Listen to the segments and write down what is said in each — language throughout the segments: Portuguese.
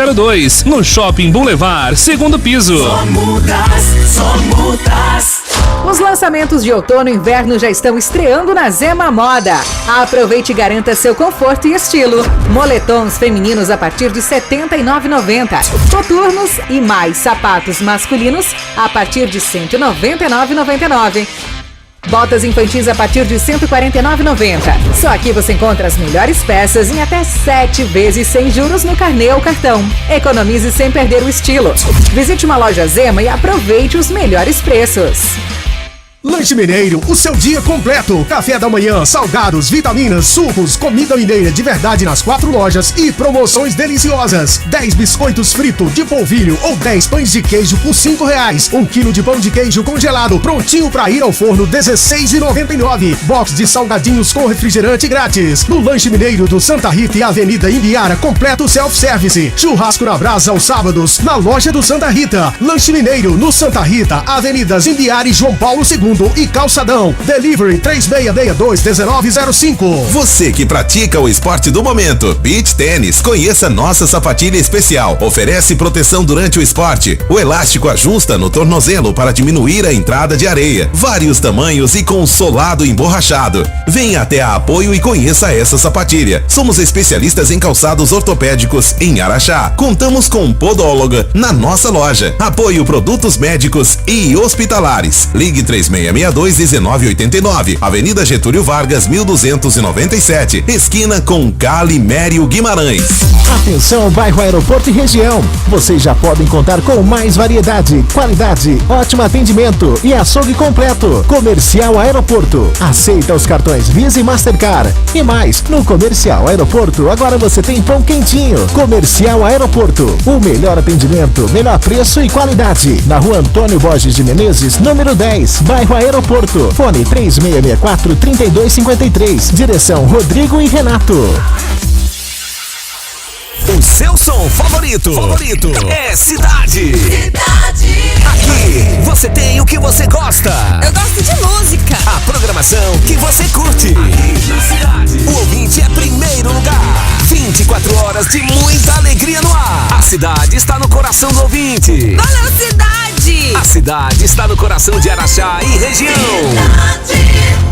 3002, no Shopping Boulevard, segundo piso. Só mudas. Os lançamentos de outono e inverno já estão estreando na Zema Moda. Aproveite e garanta seu conforto e estilo. Moletons femininos a partir de R$ 79,90. Coturnos e mais sapatos masculinos a partir de R$ 199,99. Botas infantis a partir de R$ 149,90. Só aqui você encontra as melhores peças em até 7 vezes sem juros no carnê ou cartão. Economize sem perder o estilo. Visite uma loja Zema e aproveite os melhores preços. Lanche Mineiro, o seu dia completo. Café da manhã, salgados, vitaminas, sucos, comida mineira de verdade nas 4 lojas e promoções deliciosas. 10 biscoitos fritos de polvilho ou 10 pães de queijo por R$5. 1 quilo de pão de queijo congelado, prontinho pra ir ao forno, R$16,99. Box de salgadinhos com refrigerante grátis. No Lanche Mineiro do Santa Rita e Avenida Imbiara, completo self-service. Churrasco na brasa aos sábados, na loja do Santa Rita. Lanche Mineiro no Santa Rita, Avenidas Imbiara e João Paulo II e Calçadão. Delivery 3662-1905. Você que pratica o esporte do momento, beach tênis, conheça nossa sapatilha especial. Oferece proteção durante o esporte. O elástico ajusta no tornozelo para diminuir a entrada de areia. Vários tamanhos e com solado emborrachado. Venha até a Apoio e conheça essa sapatilha. Somos especialistas em calçados ortopédicos em Araxá. Contamos com podóloga na nossa loja. Apoio produtos médicos e hospitalares. Ligue 3662-1989, Avenida Getúlio Vargas, 1297, esquina com Calimério Guimarães. Atenção, bairro Aeroporto e região. Vocês já podem contar com mais variedade, qualidade, ótimo atendimento e açougue completo. Comercial Aeroporto. Aceita os cartões Visa e Mastercard. E mais, no Comercial Aeroporto agora você tem pão quentinho. Comercial Aeroporto. O melhor atendimento, melhor preço e qualidade. Na Rua Antônio Borges de Menezes, número 10, bairro Aeroporto. Fone 3664-3253. Direção Rodrigo e Renato. O seu som favorito é Cidade. Aqui você tem o que você gosta. Eu gosto de música. A programação que você curte. Aqui na Cidade. O ouvinte é primeiro lugar. 24 horas de muita alegria no ar. A cidade está no coração do ouvinte. Valeu, Cidade. A cidade está no coração de Araxá e região. Cidade.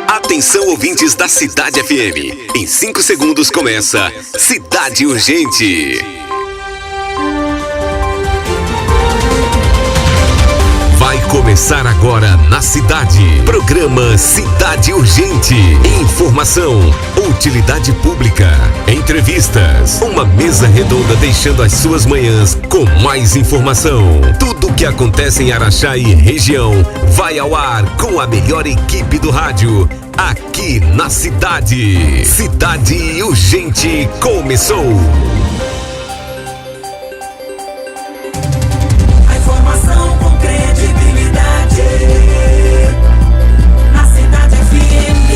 Atenção, ouvintes da Cidade FM. Em 5 segundos começa Cidade Urgente. Vai começar agora na cidade. Programa Cidade Urgente. Informação, utilidade pública, entrevistas, uma mesa redonda deixando as suas manhãs com mais informação. Tudo o que acontece em Araxá e região vai ao ar com a melhor equipe do rádio. Aqui na cidade. Cidade Urgente começou. A informação com credibilidade. Na Cidade FM.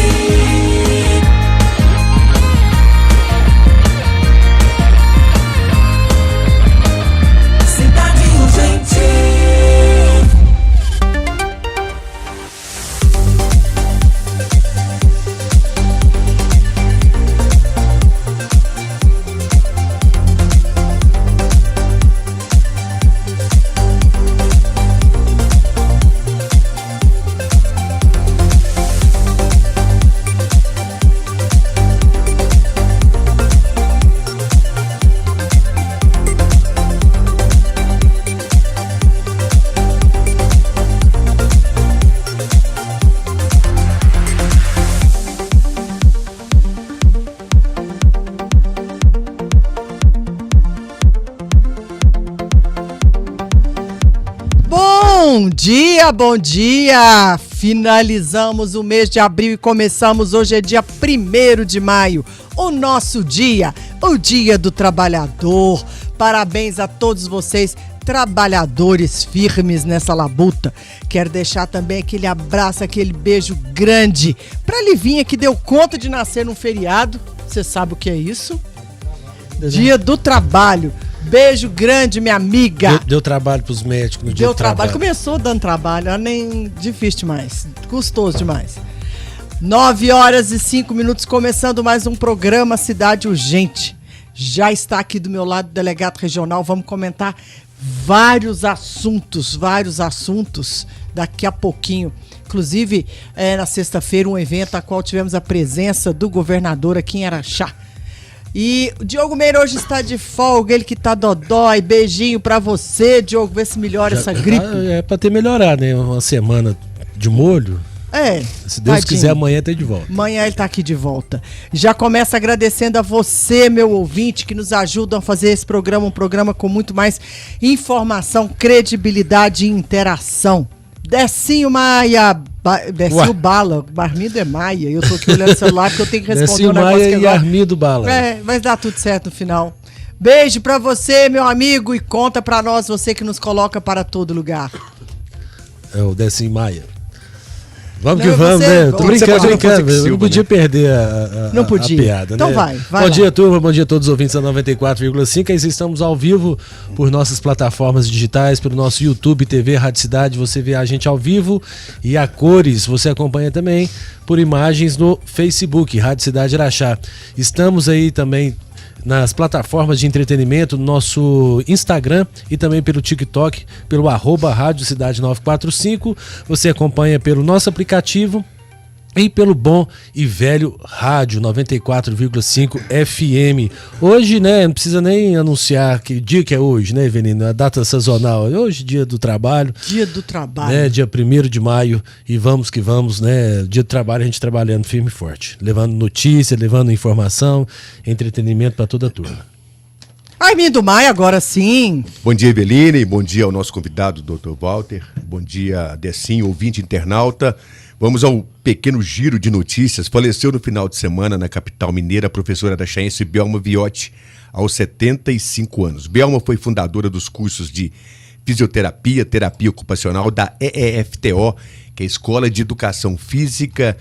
Cidade Urgente. Bom dia! Finalizamos o mês de abril e começamos, hoje é dia 1º de maio, o nosso dia, o Dia do Trabalhador. Parabéns a todos vocês, trabalhadores firmes nessa labuta. Quero deixar também aquele abraço, aquele beijo grande pra Livinha, que deu conta de nascer num feriado. Você sabe o que é isso? Dia do Trabalho. Beijo grande, minha amiga. Deu trabalho pros médicos no dia do trabalho. Começou dando trabalho, nem difícil demais, custoso demais. 9h05, começando mais um programa Cidade Urgente. Já está aqui do meu lado o delegado regional, vamos comentar vários assuntos daqui a pouquinho. Inclusive, na sexta-feira, um evento a qual tivemos a presença do governador aqui em Araxá. E o Diogo Meira hoje está de folga, ele que tá dodói. Beijinho pra você, Diogo, vê se melhora essa gripe. É pra ter melhorado, né? Uma semana de molho. Se Deus quiser, amanhã tá de volta. Amanhã ele tá aqui de volta. Já começa agradecendo a você, meu ouvinte, que nos ajuda a fazer esse programa, um programa com muito mais informação, credibilidade e interação. Decinho Maia, Decinho Bala, Armindo é Maia, eu tô aqui olhando o celular porque eu tenho que responder Decinho um negócio Maia que e Armindo Bala. Mas dá tudo certo no final. Beijo pra você, meu amigo, e conta pra nós, você que nos coloca para todo lugar. É o Decinho Maia. Vamos que vamos, né? Tô brincando. Eu não podia perder a piada, então né? Vai bom lá. Dia, turma. Bom dia a todos os ouvintes da 94,5. Aí estamos ao vivo por nossas plataformas digitais, pelo nosso YouTube, TV, Rádio Cidade. Você vê a gente ao vivo e a cores. Você acompanha também por imagens no Facebook, Rádio Cidade Araxá. Estamos aí também nas plataformas de entretenimento, no nosso Instagram e também pelo TikTok, pelo @Rádio Cidade 945. Você acompanha pelo nosso aplicativo e pelo bom e velho rádio 94,5 FM. Hoje, né, não precisa nem anunciar que dia que é hoje, né, Evelina? A data sazonal. Hoje, dia do trabalho. Dia do trabalho. Né, dia 1º de maio. E vamos que vamos, né? Dia do trabalho, a gente trabalhando firme e forte. Levando notícia, levando informação, entretenimento para toda a turma. Armindo Maia, agora sim. Bom dia, Eveline. Bom dia ao nosso convidado, Dr. Walter. Bom dia, Decinho, ouvinte internauta. Vamos ao pequeno giro de notícias. Faleceu no final de semana na capital mineira a professora araxaense Belma Viotti, aos 75 anos. Belma foi fundadora dos cursos de fisioterapia, terapia ocupacional da EEFTO, que é a Escola de Educação Física,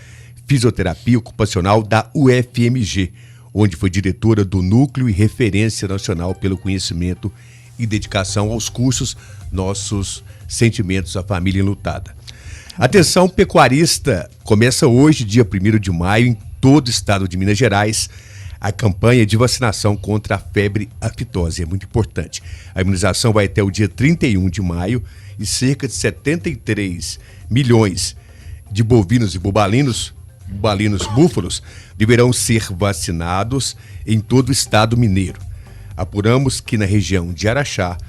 Fisioterapia Ocupacional da UFMG, onde foi diretora do Núcleo e Referência Nacional pelo Conhecimento e Dedicação aos Cursos. Nossos sentimentos à família enlutada. Atenção pecuarista, começa hoje, dia 1º de maio, em todo o estado de Minas Gerais, a campanha de vacinação contra a febre aftosa. É muito importante. A imunização vai até o dia 31 de maio e cerca de 73 milhões de bovinos e búfalos, deverão ser vacinados em todo o estado mineiro. Apuramos que na região de Araxá,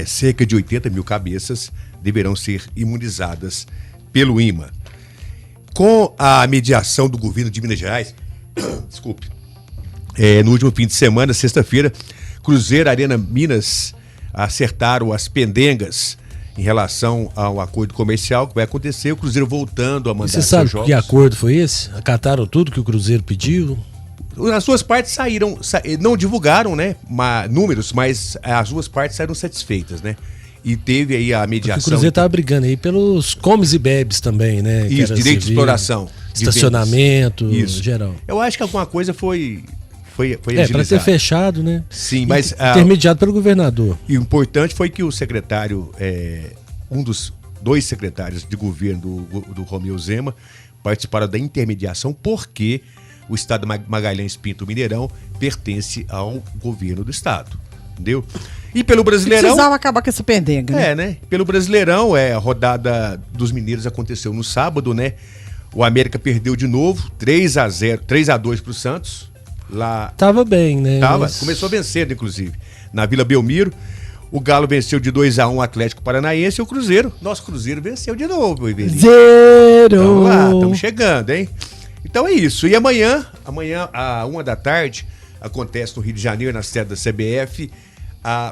cerca de 80 mil cabeças deverão ser imunizadas pelo IMA. Com a mediação do governo de Minas Gerais, no último fim de semana, sexta-feira, Cruzeiro, Arena Minas acertaram as pendengas em relação ao acordo comercial que vai acontecer, o Cruzeiro voltando a mandar seus jogos. Você sabe que acordo foi esse? Acataram tudo que o Cruzeiro pediu? As duas partes não divulgaram, né, números, mas as duas partes saíram satisfeitas, né? E teve aí a mediação. Porque o Cruzeiro estava brigando aí pelos comes e bebes também, né? Isso, direito de exploração. Estacionamento, isso. Geral. Eu acho que alguma coisa foi agilizada. Para ter fechado, né? Sim, mas... intermediado pelo governador. E o importante foi que o secretário, um dos 2 secretários de governo do Romeu Zema, participaram da intermediação porque o estado de Magalhães Pinto Mineirão pertence ao governo do estado. Entendeu? E pelo Brasileirão... Precisava acabar com essa pendenga, né? né? Pelo Brasileirão, a rodada dos mineiros aconteceu no sábado, né? O América perdeu de novo, 3-2 pro Santos. Lá... Tava bem, né? Começou vencendo, inclusive. Na Vila Belmiro, o Galo venceu de 2-1 o Atlético Paranaense e o Cruzeiro. Nosso Cruzeiro venceu de novo, Ivelinho. 0! Então lá, estamos chegando, hein? Então é isso. E amanhã, à 1 da tarde, acontece no Rio de Janeiro, na sede da CBF,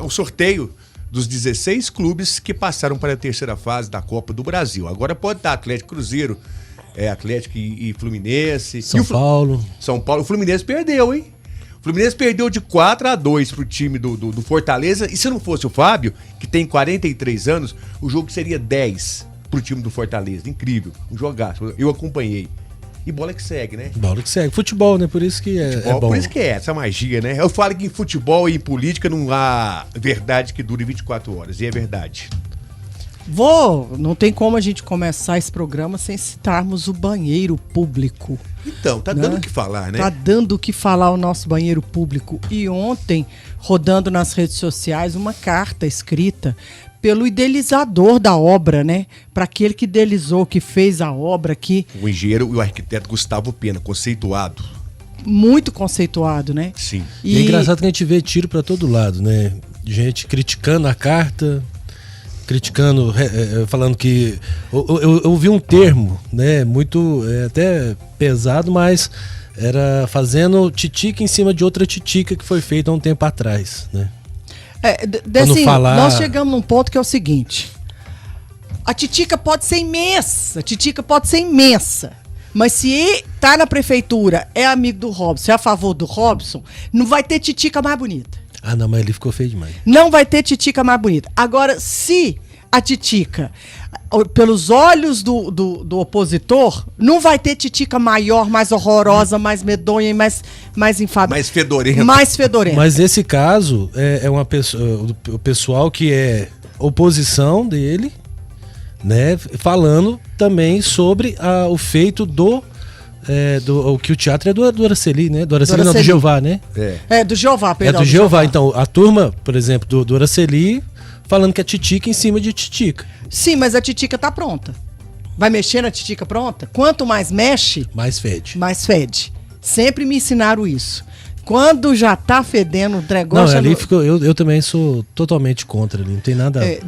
o sorteio dos 16 clubes que passaram para a terceira fase da Copa do Brasil. Agora pode estar Atlético, Cruzeiro, Atlético e Fluminense. São Paulo. O Fluminense perdeu, hein? O Fluminense perdeu de 4-2 pro time do Fortaleza. E se não fosse o Fábio, que tem 43 anos, o jogo seria 10 pro time do Fortaleza. Incrível. Um jogaço. Eu acompanhei. E bola que segue, né? Bola que segue. Futebol, né? Por isso que é bom. Por isso que é essa magia, né? Eu falo que em futebol e em política não há verdade que dure 24 horas. E é verdade. Não tem como a gente começar esse programa sem citarmos o banheiro público. Então, tá dando o que falar, né? Tá dando o que falar o nosso banheiro público. E ontem, rodando nas redes sociais, uma carta escrita pelo idealizador da obra, né? Para aquele que idealizou, que fez a obra aqui. O engenheiro e o arquiteto Gustavo Pena, conceituado. Muito conceituado, né? Sim. E é engraçado que a gente vê tiro para todo lado, né? Gente criticando a carta, criticando, falando que... Eu vi um termo, né? Muito, até pesado, mas era fazendo titica em cima de outra titica que foi feita há um tempo atrás, né? Assim, nós chegamos num ponto que é o seguinte: a titica pode ser imensa, mas se tá na prefeitura, é amigo do Robson, é a favor do Robson, não vai ter titica mais bonita. Ah, não, mas ele ficou feio demais. Não vai ter titica mais bonita. Agora, se a titica, pelos olhos do opositor, não vai ter titica maior, mais horrorosa, mais medonha e mais enfadonha. Mais fedorenta. Mas nesse caso, é uma pessoa, o pessoal que é oposição dele, né, falando também sobre o feito o que o teatro é do Araceli, né? Do Araceli, não, do Jeová, né? Do Jeová, perdão. É do Jeová. Então, a turma, por exemplo, do Araceli, falando que é titica em cima de titica. Sim, mas a titica tá pronta. Vai mexer na titica pronta? Quanto mais mexe... mais fede. Mais fede. Sempre me ensinaram isso. Quando já tá fedendo o negócio... Não, ali ficou, eu também sou totalmente contra ali. Não tem nada a ver.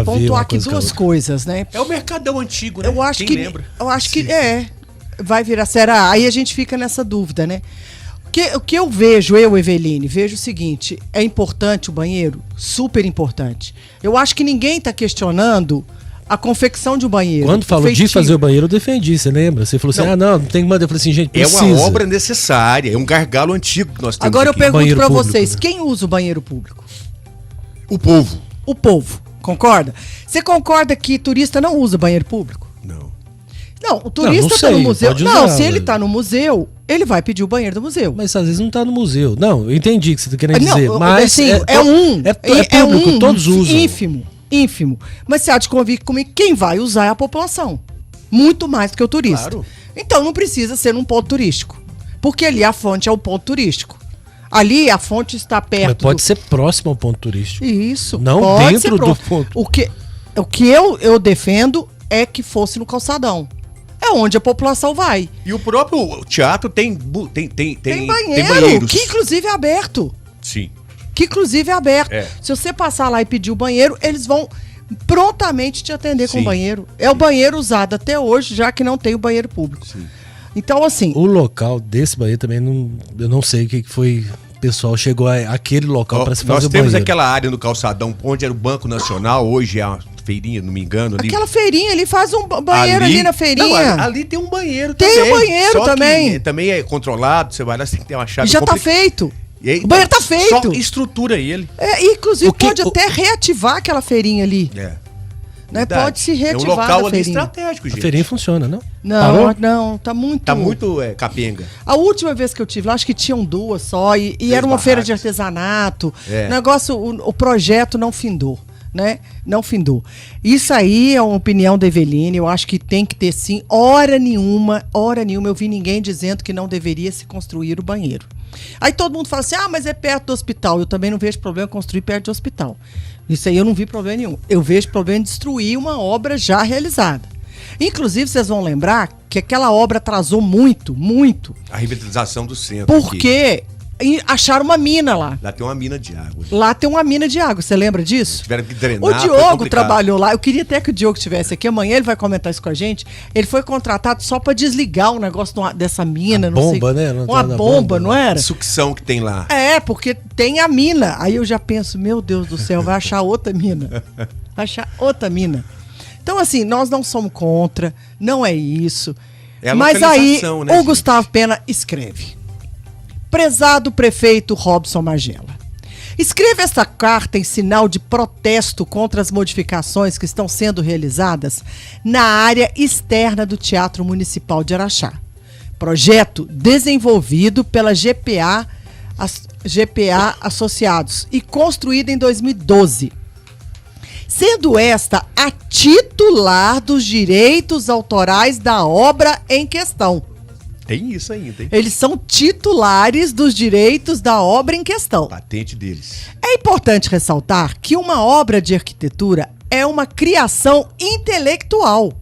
Pontuar aqui duas coisas, né? É o Mercadão antigo, né? Eu acho Quem lembra? Eu acho que vai virar... Será? Aí a gente fica nessa dúvida, né? O que eu vejo, Eveline, vejo o seguinte: é importante o banheiro? Super importante. Eu acho que ninguém está questionando a confecção de um banheiro. Quando falou de fazer o banheiro, eu defendi, você lembra? Você falou assim, não tem que mandar. Eu falei assim, gente, precisa. É uma obra necessária, é um gargalo antigo que nós temos. Agora aqui. Eu pergunto para público, vocês, né? Quem usa o banheiro público? O povo. O povo, concorda? Você concorda que turista não usa banheiro público? Não, o turista tá no museu. Não, se ele tá no museu, ele vai pedir o banheiro do museu. Mas às vezes não tá no museu. Não, eu entendi o que você tá querendo dizer. Mas assim, é público, todos usam. Ínfimo. Mas você há de convir comigo, quem vai usar é a população. Muito mais do que o turista. Claro. Então não precisa ser num ponto turístico. Porque ali a fonte é o ponto turístico. Ali a fonte está perto. Mas pode ser próximo ao ponto turístico. Isso. Não pode dentro do ponto. O que eu defendo é que fosse no calçadão. É onde a população vai. E o próprio teatro tem banheiro, que inclusive é aberto. Sim. Se você passar lá e pedir o banheiro, eles vão prontamente te atender com o banheiro. É o banheiro usado até hoje, já que não tem o banheiro público. Sim. Então, assim... O local desse banheiro também, eu não sei o que foi... O pessoal chegou àquele local para se fazer o banheiro. Nós temos aquela área no calçadão, onde era o Banco Nacional, hoje é a feirinha, não me engano. Ali. Aquela feirinha ali, faz um banheiro ali na feirinha. Não, ali tem um banheiro também. Tem um banheiro também. Também é controlado, você vai lá, você tem que ter uma chave. E já tá feito. Aí, o banheiro tá feito. Só estrutura ele. Inclusive pode até reativar aquela feirinha ali. Né? Pode se reativar. É um local ali estratégico, gente. A feirinha funciona, não? Não, tá muito... Tá muito capenga. A última vez que eu tive lá, acho que tinham 2 só, e era uma feira de artesanato. O negócio, o projeto não findou, né? Não findou. Isso aí é uma opinião da Eveline, eu acho que tem que ter sim. Hora nenhuma eu vi ninguém dizendo que não deveria se construir o banheiro. Aí todo mundo fala assim, mas é perto do hospital. Eu também não vejo problema em construir perto do hospital. Isso aí eu não vi problema nenhum. Eu vejo problema em destruir uma obra já realizada. Inclusive, vocês vão lembrar que aquela obra atrasou muito. A revitalização do centro. Porque acharam uma mina lá. Lá tem uma mina de água. Você lembra disso? Tiveram que drenar. O Diogo trabalhou lá. Eu queria até que o Diogo estivesse aqui. Amanhã ele vai comentar isso com a gente. Ele foi contratado só para desligar o negócio dessa mina. Bomba, né? Uma bomba, não era? Sucção que tem lá. Porque tem a mina. Aí eu já penso, meu Deus do céu, vai achar outra mina. Então, assim, nós não somos contra, não é isso. Mas aí, né, o Gustavo Pena escreve. Prezado prefeito Robson Magela, escreva esta carta em sinal de protesto contra as modificações que estão sendo realizadas na área externa do Teatro Municipal de Araxá. Projeto desenvolvido pela GPA Associados e construído em 2012. sendo esta a titular dos direitos autorais da obra em questão. Tem isso ainda, hein? Eles são titulares dos direitos da obra em questão. Patente deles. É importante ressaltar que uma obra de arquitetura é uma criação intelectual,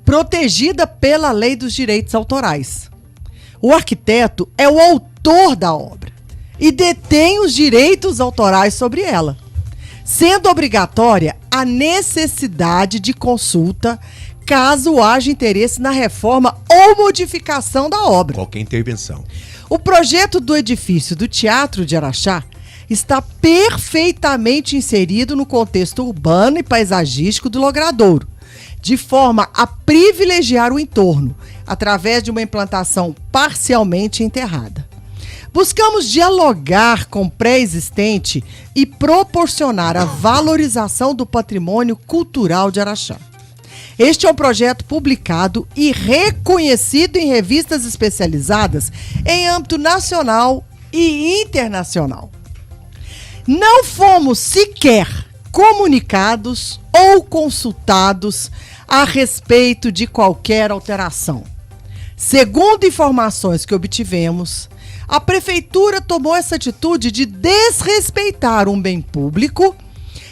protegida pela Lei dos Direitos Autorais. O arquiteto é o autor da obra e detém os direitos autorais sobre ela, sendo obrigatória a necessidade de consulta caso haja interesse na reforma ou modificação da obra. Qualquer intervenção. O projeto do edifício do Teatro de Araxá está perfeitamente inserido no contexto urbano e paisagístico do Logradouro, de forma a privilegiar o entorno, através de uma implantação parcialmente enterrada. Buscamos dialogar com o pré-existente e proporcionar a valorização do patrimônio cultural de Araxá. Este é um projeto publicado e reconhecido em revistas especializadas em âmbito nacional e internacional. Não fomos sequer comunicados ou consultados a respeito de qualquer alteração. Segundo informações que obtivemos, a Prefeitura tomou essa atitude de desrespeitar um bem público,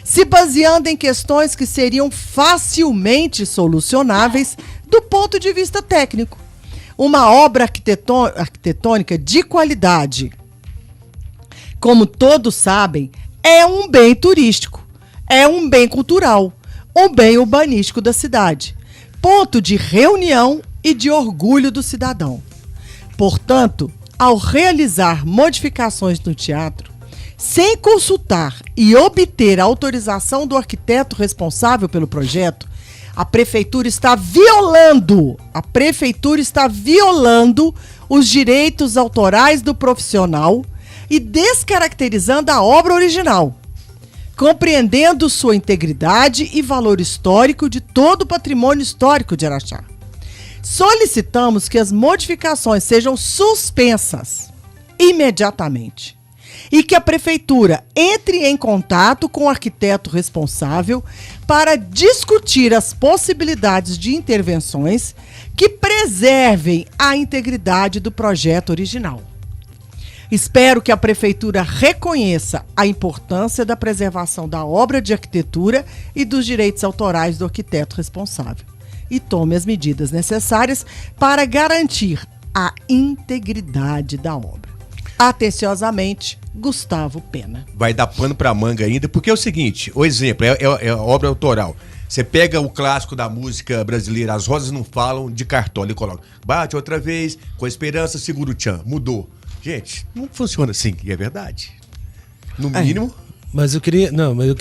se baseando em questões que seriam facilmente solucionáveis do ponto de vista técnico. Uma obra arquitetônica de qualidade, como todos sabem, é um bem turístico, é um bem cultural, um bem urbanístico da cidade, ponto de reunião e de orgulho do cidadão. Portanto, ao realizar modificações no teatro, sem consultar e obter a autorização do arquiteto responsável pelo projeto, a prefeitura está violando os direitos autorais do profissional e descaracterizando a obra original, compreendendo sua integridade e valor histórico de todo o patrimônio histórico de Araxá. Solicitamos que as modificações sejam suspensas imediatamente e que a Prefeitura entre em contato com o arquiteto responsável para discutir as possibilidades de intervenções que preservem a integridade do projeto original. Espero que a Prefeitura reconheça a importância da preservação da obra de arquitetura e dos direitos autorais do arquiteto responsável e tome as medidas necessárias para garantir a integridade da obra. Atenciosamente, Gustavo Pena. Vai dar pano pra manga ainda, porque é o seguinte, o exemplo, é a obra autoral. Você pega o clássico da música brasileira, As Rosas Não Falam, de Cartola, e coloca, bate outra vez, com a esperança, segura o tchan, mudou. Gente, não funciona assim, e é verdade. No mínimo... Mas eu queria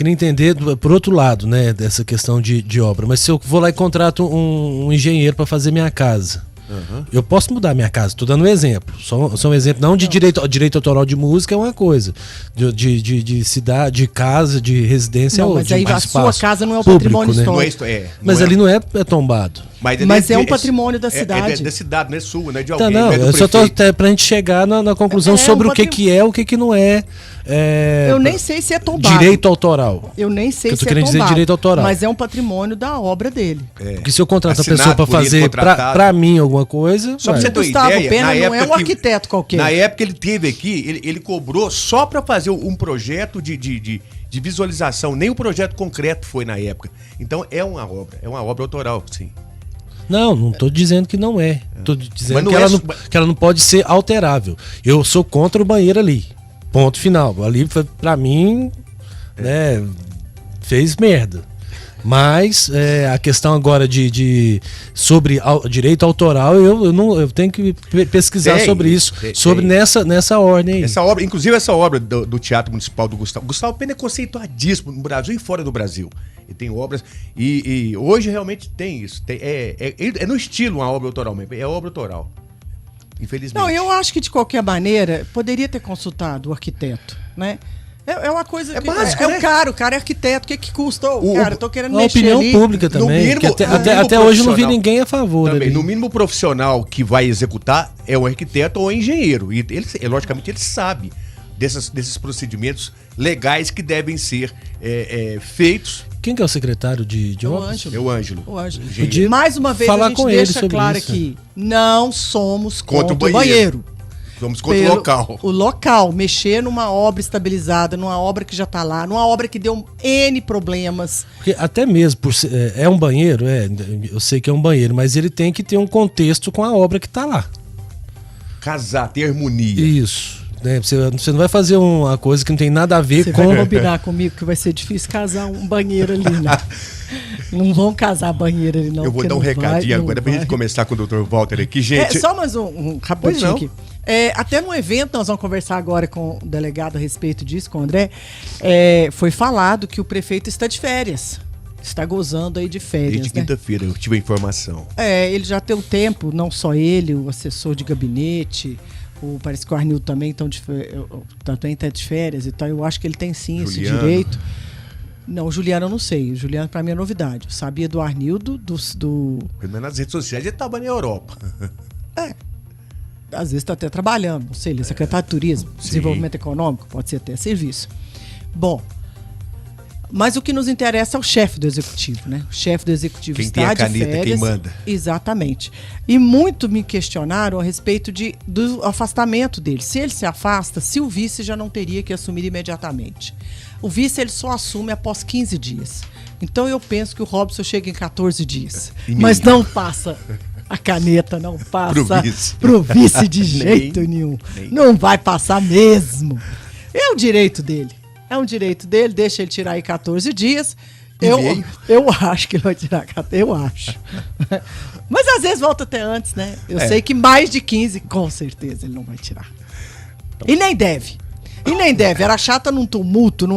entender por outro lado, né, dessa questão de obra. Mas se eu vou lá e contrato um engenheiro para fazer minha casa, eu posso mudar minha casa, estou dando um exemplo. Só um exemplo, não de direito autoral de música é uma coisa, de cidade, de casa, de residência é outra. Mas aí a sua casa não é o público, patrimônio né? histórico. Mas ali não é tombado. Mas é um patrimônio da cidade. É da cidade, não é sua, não é de alguém. Não, eu só estou até pra gente chegar na conclusão sobre o que é, o que não é. Eu nem sei se é tombado. Direito autoral. Eu nem sei se é querendo dizer direito autoral. Mas é um patrimônio da obra dele. Porque se eu contrato a pessoa para fazer pra mim alguma coisa... Só pra você ter Gustavo ideia, Pena não é um arquiteto qualquer. Na época que ele teve aqui, ele cobrou só para fazer um projeto de visualização. Nem o projeto concreto foi na época. Então é uma obra autoral, sim. Não tô dizendo que não é. Tô dizendo que ela não pode ser alterável. Eu sou contra o banheiro ali. Ponto final. Ali, pra mim, né, fez merda. Mas a questão agora sobre direito autoral, eu tenho que pesquisar sobre isso. Sobre nessa ordem aí. Inclusive essa obra do Teatro Municipal do Gustavo. Gustavo Pena é conceituadíssimo no Brasil e fora do Brasil. E tem obras. E hoje realmente tem isso. É no estilo uma obra autoral mesmo. É obra autoral. Infelizmente. Não, eu acho que de qualquer maneira poderia ter consultado o arquiteto, né? É uma coisa que básico, né? O cara é arquiteto, o que custa? Cara, eu tô querendo a mexer opinião ali. pública também. Mínimo, até hoje não vi ninguém a favor. Também, no mínimo, o profissional que vai executar é um arquiteto ou um engenheiro. E logicamente ele sabe desses procedimentos legais que devem ser feitos. Quem que é o secretário de O obras? Ângelo. É o Ângelo. O Ângelo. Podia Mais uma vez falar a gente com ele deixa sobre claro isso. aqui, não somos contra Contra o o banheiro. Vamos contra o local. O local, mexer numa obra estabilizada, numa obra que já está lá, numa obra que deu N problemas. Porque até mesmo por ser, é um banheiro, eu sei que é um banheiro, mas ele tem que ter um contexto com a obra que tá lá. Casar, ter harmonia. Isso. Né? Você não vai fazer uma coisa que não tem nada a ver Você com... vai combinar comigo que vai ser difícil casar um banheiro ali, né? Não vão casar banheiro ali, não. Eu vou porque dar um não recadinho vai, agora não pra gente vai. começar com o Dr. Walter aqui, gente. Só mais um Pois rapidinho não. aqui. Até no evento, nós vamos conversar agora com o delegado a respeito disso, com o André. Foi falado que o prefeito está de férias. Está gozando aí de férias, Desde né? quinta-feira eu tive a informação. Ele já tem um tempo, não só ele, o assessor de gabinete, parece que o Arnildo também também está de férias, então eu acho que ele tem sim esse Juliano. direito. Não, o Juliano eu não sei. O Juliano para mim é novidade. Eu sabia do Arnildo, do... Pelo menos nas redes sociais ele estava na Europa. Às vezes está até trabalhando, não sei, ele é secretário de Turismo, Desenvolvimento Econômico, pode ser até serviço. Bom, mas o que nos interessa é o chefe do executivo, né? O chefe do executivo Quem está tem a de caneta, férias. quem manda. Exatamente. E muito me questionaram a respeito do afastamento dele. Se ele se afasta, se o vice já não teria que assumir imediatamente. O vice ele só assume após 15 dias. Então eu penso que o Robson chega em 14 dias. Mas não passa a caneta, não passa pro vice de jeito nenhum. Não vai passar mesmo. É o direito dele. É um direito dele, deixa ele tirar aí 14 dias. Eu acho que ele vai tirar 14, eu acho. Mas às vezes volta até antes, né? Eu sei que mais de 15, com certeza, ele não vai tirar. E nem deve. Era chata num tumulto,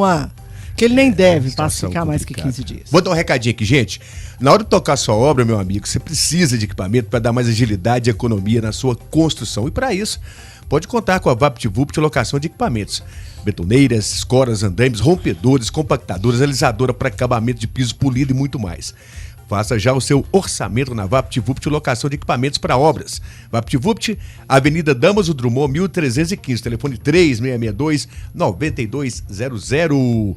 que ele nem deve ficar mais que 15 dias. Vou dar um recadinho aqui, gente. Na hora de tocar sua obra, meu amigo, você precisa de equipamento para dar mais agilidade e economia na sua construção. E para isso, pode contar com a VaptVupt locação de equipamentos. Betoneiras, escoras, andames, rompedores, compactadores, alisadora para acabamento de piso polido e muito mais. Faça já o seu orçamento na VaptVupt locação de equipamentos para obras. VaptVupt, Avenida Damaso Drummond, 1315, telefone 3662-9200.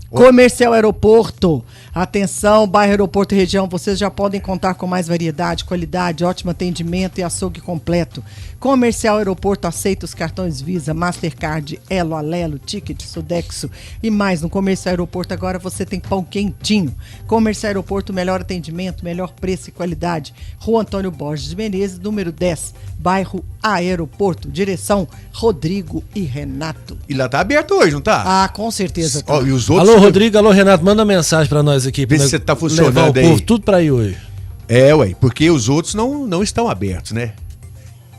Comercial Aeroporto. Atenção, bairro Aeroporto e região, vocês já podem contar com mais variedade, qualidade, ótimo atendimento e açougue completo. Comercial Aeroporto aceita os cartões Visa, Mastercard, Elo, Alelo, Ticket, Sodexo e mais. No Comercial Aeroporto agora você tem pão quentinho. Comercial Aeroporto, melhor atendimento, melhor preço e qualidade. Rua Antônio Borges de Menezes, número 10, bairro Aeroporto. Direção Rodrigo e Renato. E lá tá aberto hoje, não tá? Ah, com certeza. Tá. E os outros... Alô, Rodrigo, alô, Renato, manda mensagem pra nós aqui. Vê se você tá funcionando levar o aí. povo tudo pra ir hoje. Porque os outros não estão abertos, né?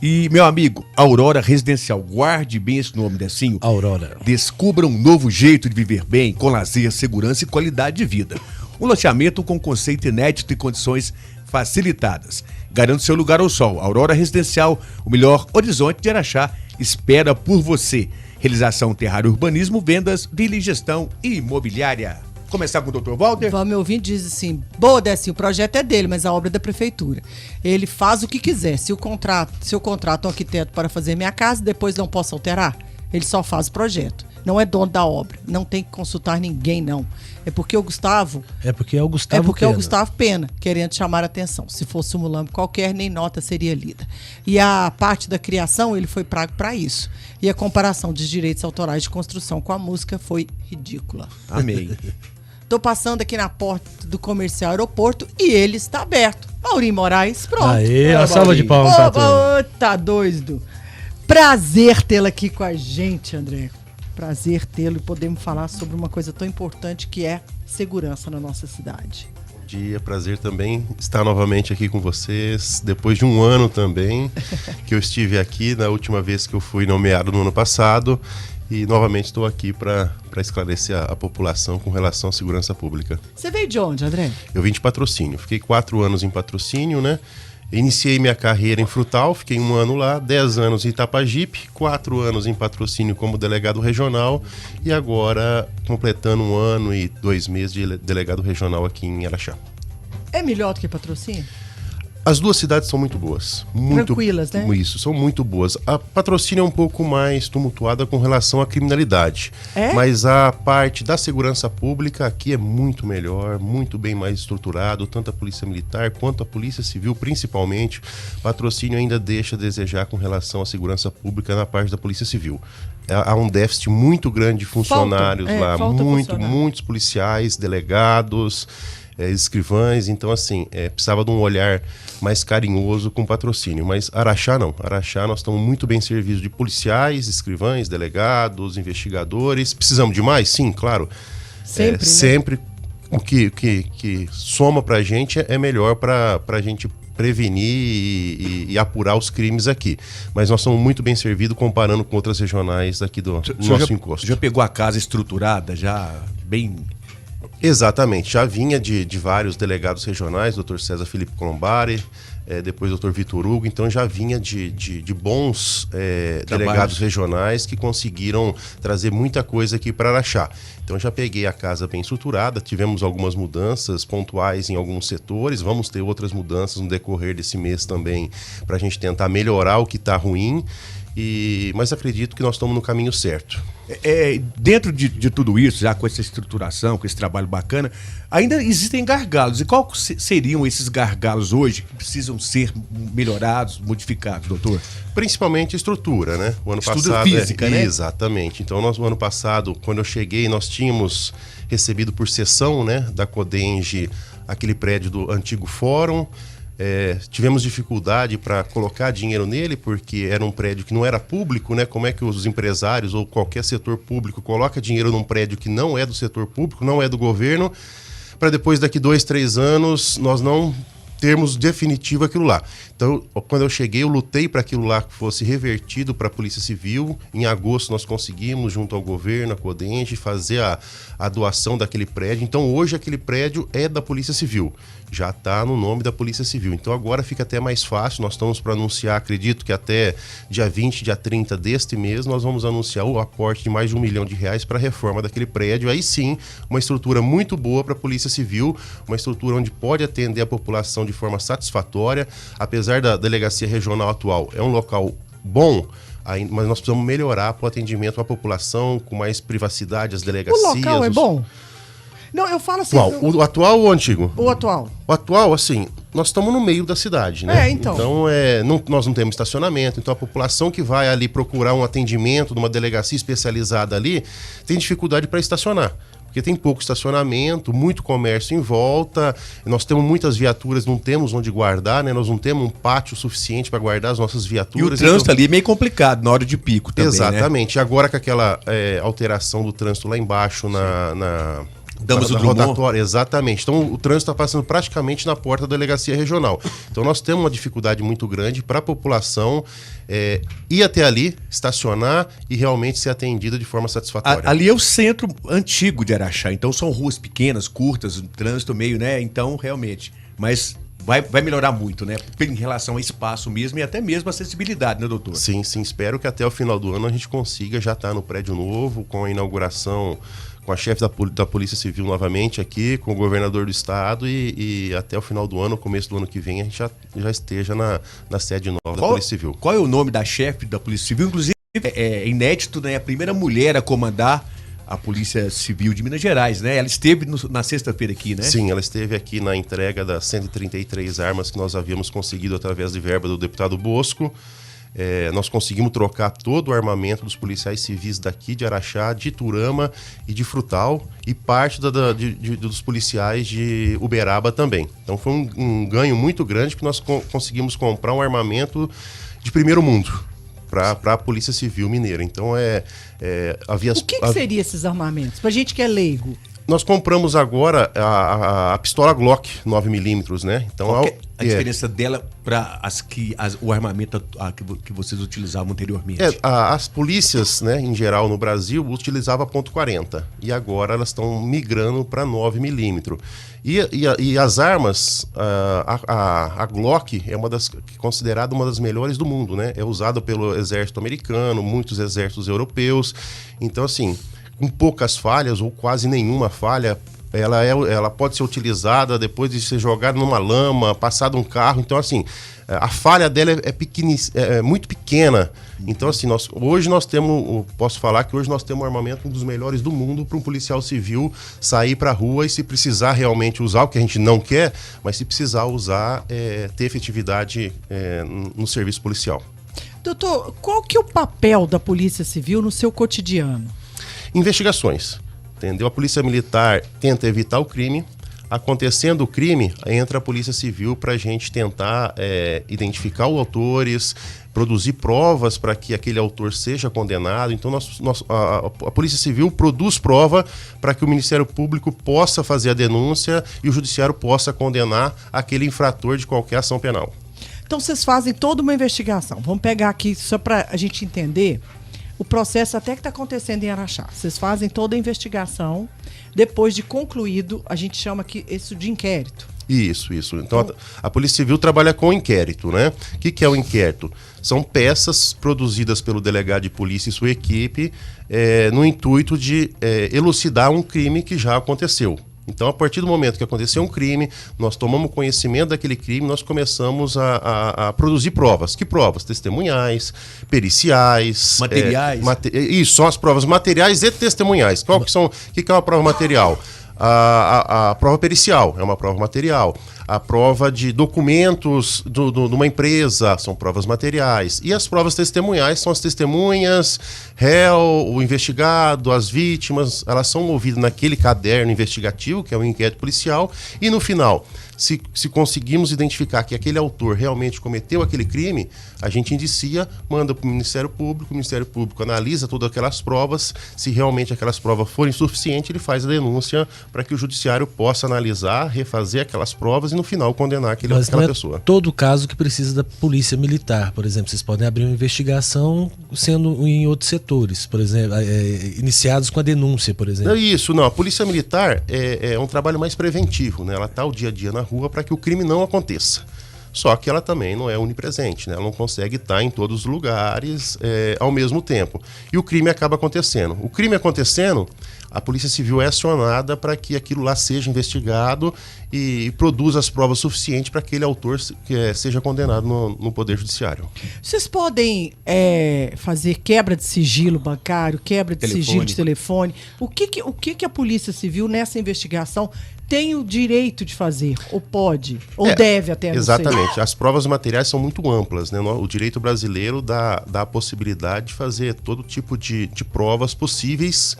E, meu amigo, Aurora Residencial, guarde bem esse nome, Decinho. Aurora. Descubra um novo jeito de viver bem, com lazer, segurança e qualidade de vida. Um loteamento com conceito inédito e condições facilitadas. Garante seu lugar ao sol. Aurora Residencial, o melhor horizonte de Araxá, espera por você. Realização Terrário Urbanismo, vendas, vila e gestão imobiliária. Começar com o Dr. Walter? Vamos me ouvir, diz assim, boa, Décio, o projeto é dele, mas a obra é da prefeitura. Ele faz o que quiser. Se eu contrato um arquiteto para fazer minha casa, depois não posso alterar, ele só faz o projeto. Não é dono da obra. Não tem que consultar ninguém, não. É porque o Gustavo... É porque é o Gustavo Pena. É o Gustavo Pena, querendo chamar a atenção. Se fosse um mulambo qualquer, nem nota seria lida. E a parte da criação, ele foi pago para isso. E a comparação de direitos autorais de construção com a música foi ridícula. Amém. Tô passando aqui na porta do Comercial Aeroporto e ele está aberto. Maurinho Moraes, pronto. Aê, uma salva de palmas pra todos. Tá doido. Prazer tê-lo aqui com a gente, André. Prazer tê-lo e podemos falar sobre uma coisa tão importante que é segurança na nossa cidade. Bom dia, prazer também estar novamente aqui com vocês, depois de um ano também que eu estive aqui, na última vez que eu fui nomeado no ano passado, e novamente estou aqui para esclarecer a população com relação à segurança pública. Você veio de onde, André? Eu vim de Patrocínio, fiquei 4 anos em Patrocínio, né? Iniciei minha carreira em Frutal, fiquei 1 ano lá, 10 anos em Itapajipe, 4 anos em Patrocínio como delegado regional e agora completando 1 ano e 2 meses de delegado regional aqui em Araxá. É melhor do que Patrocínio? As duas cidades são muito boas. Muito tranquilas, né? Isso, são muito boas. A Patrocínio é um pouco mais tumultuada com relação à criminalidade. Mas a parte da segurança pública aqui é muito melhor, muito bem mais estruturado, tanto a Polícia Militar quanto a Polícia Civil, principalmente. Patrocínio ainda deixa a desejar com relação à segurança pública na parte da Polícia Civil. Há um déficit muito grande de funcionários lá, muitos policiais, delegados, escrivães, então assim, precisava de um olhar mais carinhoso com Patrocínio, mas Araxá não. Araxá nós estamos muito bem servidos de policiais, escrivães, delegados, investigadores. Precisamos de mais? Sim, claro. Sempre, né? Sempre o que soma pra gente é melhor pra gente prevenir e apurar os crimes aqui. Mas nós somos muito bem servidos comparando com outras regionais aqui do nosso encosto. Já pegou a casa estruturada, já bem... Exatamente, já vinha de vários delegados regionais, Dr. César Felipe Colombari, depois Dr. Vitor Hugo, então já vinha de bons delegados regionais que conseguiram trazer muita coisa aqui para Araxá. Então já peguei a casa bem estruturada, tivemos algumas mudanças pontuais em alguns setores, vamos ter outras mudanças no decorrer desse mês também para a gente tentar melhorar o que está ruim. Mas acredito que nós estamos no caminho certo. Dentro de tudo isso, já com essa estruturação, com esse trabalho bacana, ainda existem gargalos. E quais seriam esses gargalos hoje que precisam ser melhorados, modificados, doutor? Principalmente estrutura, né? O ano Estrutura passado, física, né? Exatamente. Então, no ano passado, quando eu cheguei, nós tínhamos recebido por sessão, né, da Codenge, aquele prédio do antigo fórum. Tivemos dificuldade para colocar dinheiro nele, porque era um prédio que não era público, né? Como é que os empresários ou qualquer setor público coloca dinheiro num prédio que não é do setor público, não é do governo, para depois, daqui 2, 3 anos, nós não termos definitivo aquilo lá. Então, quando eu cheguei, eu lutei para aquilo lá que fosse revertido para a Polícia Civil. Em agosto, nós conseguimos, junto ao governo, a Codenge, fazer a doação daquele prédio. Então, hoje, aquele prédio é da Polícia Civil. Já está no nome da Polícia Civil. Então, agora fica até mais fácil. Nós estamos para anunciar, acredito que até dia 20, dia 30 deste mês, nós vamos anunciar o aporte de mais de R$1 milhão para a reforma daquele prédio. Aí sim, uma estrutura muito boa para a Polícia Civil, uma estrutura onde pode atender a população de forma satisfatória. Apesar da delegacia regional atual, é um local bom, mas nós precisamos melhorar para o atendimento à população, com mais privacidade, as delegacias. O local é bom? Não, eu falo assim... Qual? O atual ou o antigo? O atual. O atual, assim, nós estamos no meio da cidade, né? Então. Nós não temos estacionamento, então a população que vai ali procurar um atendimento numa delegacia especializada ali, tem dificuldade para estacionar. Porque tem pouco estacionamento, muito comércio em volta, nós temos muitas viaturas, não temos onde guardar, né? Nós não temos um pátio suficiente para guardar as nossas viaturas. E o trânsito ali é meio complicado na hora de pico também, exatamente. Né? Agora com aquela alteração do trânsito lá embaixo na Damas do rotatória, exatamente. Então o trânsito está passando praticamente na porta da delegacia regional. Então nós temos uma dificuldade muito grande para a população ir até ali, estacionar e realmente ser atendida de forma satisfatória. Ali é o centro antigo de Araxá, então são ruas pequenas, curtas, um trânsito meio, né? Então realmente, mas vai melhorar muito, né? Em relação ao espaço mesmo e até mesmo a acessibilidade, né, doutor? Sim, espero que até o final do ano a gente consiga já estar no prédio novo, com a inauguração, com a chefe da Polícia Civil novamente aqui, com o governador do estado e até o final do ano, começo do ano que vem, a gente já esteja na sede nova da Polícia Civil. Qual é o nome da chefe da Polícia Civil? Inclusive, é inédito, né? A primeira mulher a comandar a Polícia Civil de Minas Gerais, né? Ela esteve na sexta-feira aqui, né? Sim, ela esteve aqui na entrega das 133 armas que nós havíamos conseguido através de verba do deputado Bosco. Nós conseguimos trocar todo o armamento dos policiais civis daqui de Araxá, de Iturama e de Frutal e parte dos policiais de Uberaba também. Então foi um ganho muito grande que nós conseguimos comprar um armamento de primeiro mundo para a Polícia Civil Mineira. Então O que seriam esses armamentos? Pra gente que é leigo. Nós compramos agora a pistola Glock 9mm, né? Então, qual que é a diferença dela para o armamento que vocês utilizavam anteriormente? As polícias, né, em geral no Brasil, utilizavam .40 e agora elas estão migrando para 9mm. E as armas, a Glock é considerada uma das melhores do mundo, né? É usada pelo exército americano, muitos exércitos europeus. Então, assim, com poucas falhas ou quase nenhuma falha, ela pode ser utilizada depois de ser jogada numa lama, passado um carro. Então, assim, a falha dela é muito pequena. Então, assim, posso falar que hoje nós temos um armamento um dos melhores do mundo para um policial civil sair para a rua e, se precisar realmente usar, o que a gente não quer, mas se precisar usar, ter efetividade no serviço policial. Doutor, qual que é o papel da Polícia Civil no seu cotidiano? Investigações, entendeu? A Polícia Militar tenta evitar o crime. Acontecendo o crime, entra a Polícia Civil para a gente tentar identificar os autores, produzir provas para que aquele autor seja condenado. Então, a Polícia Civil produz prova para que o Ministério Público possa fazer a denúncia e o Judiciário possa condenar aquele infrator de qualquer ação penal. Então, vocês fazem toda uma investigação. Vamos pegar aqui, só para a gente entender o processo até que está acontecendo em Araxá. Vocês fazem toda a investigação. Depois de concluído, a gente chama aqui isso de inquérito. Isso. Então, a Polícia Civil trabalha com inquérito, né? O que é o inquérito? São peças produzidas pelo delegado de polícia e sua equipe no intuito de elucidar um crime que já aconteceu. Então, a partir do momento que aconteceu um crime, nós tomamos conhecimento daquele crime, nós começamos a produzir provas. Que provas? Testemunhais, periciais. Materiais. Isso, são as provas materiais e testemunhais. O que é uma prova material? A prova pericial é uma prova material. A prova de documentos de uma empresa são provas materiais. E as provas testemunhais são as testemunhas, réu, o investigado, as vítimas. Elas são ouvidas naquele caderno investigativo, que é o inquérito policial. E no final, se conseguimos identificar que aquele autor realmente cometeu aquele crime, a gente indicia, manda para o Ministério Público analisa todas aquelas provas. Se realmente aquelas provas forem suficientes, ele faz a denúncia para que o Judiciário possa analisar, refazer aquelas provas e no final condenar aquela pessoa. Todo caso que precisa da Polícia Militar, por exemplo, vocês podem abrir uma investigação sendo em outros setores, por exemplo, iniciados com a denúncia, por exemplo. Isso, não. A Polícia Militar é um trabalho mais preventivo, né? Ela está o dia a dia na rua para que o crime não aconteça. Só que ela também não é onipresente, né? Ela não consegue estar em todos os lugares ao mesmo tempo. E o crime acaba acontecendo. O crime acontecendo, a Polícia Civil é acionada para que aquilo lá seja investigado e produza as provas suficientes para que aquele autor seja condenado no Poder Judiciário. Vocês podem fazer quebra de sigilo bancário, quebra de sigilo de telefone? O que a Polícia Civil nessa investigação tem o direito de fazer? Ou pode? Ou deve até? Exatamente. As provas materiais são muito amplas, né? O direito brasileiro dá a possibilidade de fazer todo tipo de provas possíveis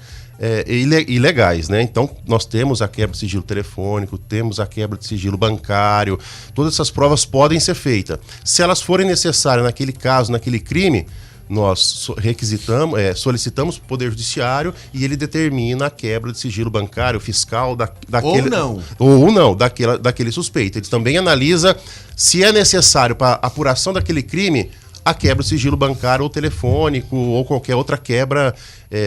e legais, né? Então, nós temos a quebra de sigilo telefônico, temos a quebra de sigilo bancário, todas essas provas podem ser feitas. Se elas forem necessárias naquele caso, naquele crime, nós solicitamos para o Poder Judiciário e ele determina a quebra de sigilo bancário, fiscal daquele... Ou não, daquele suspeito. Ele também analisa se é necessário para a apuração daquele crime a quebra de sigilo bancário ou telefônico ou qualquer outra quebra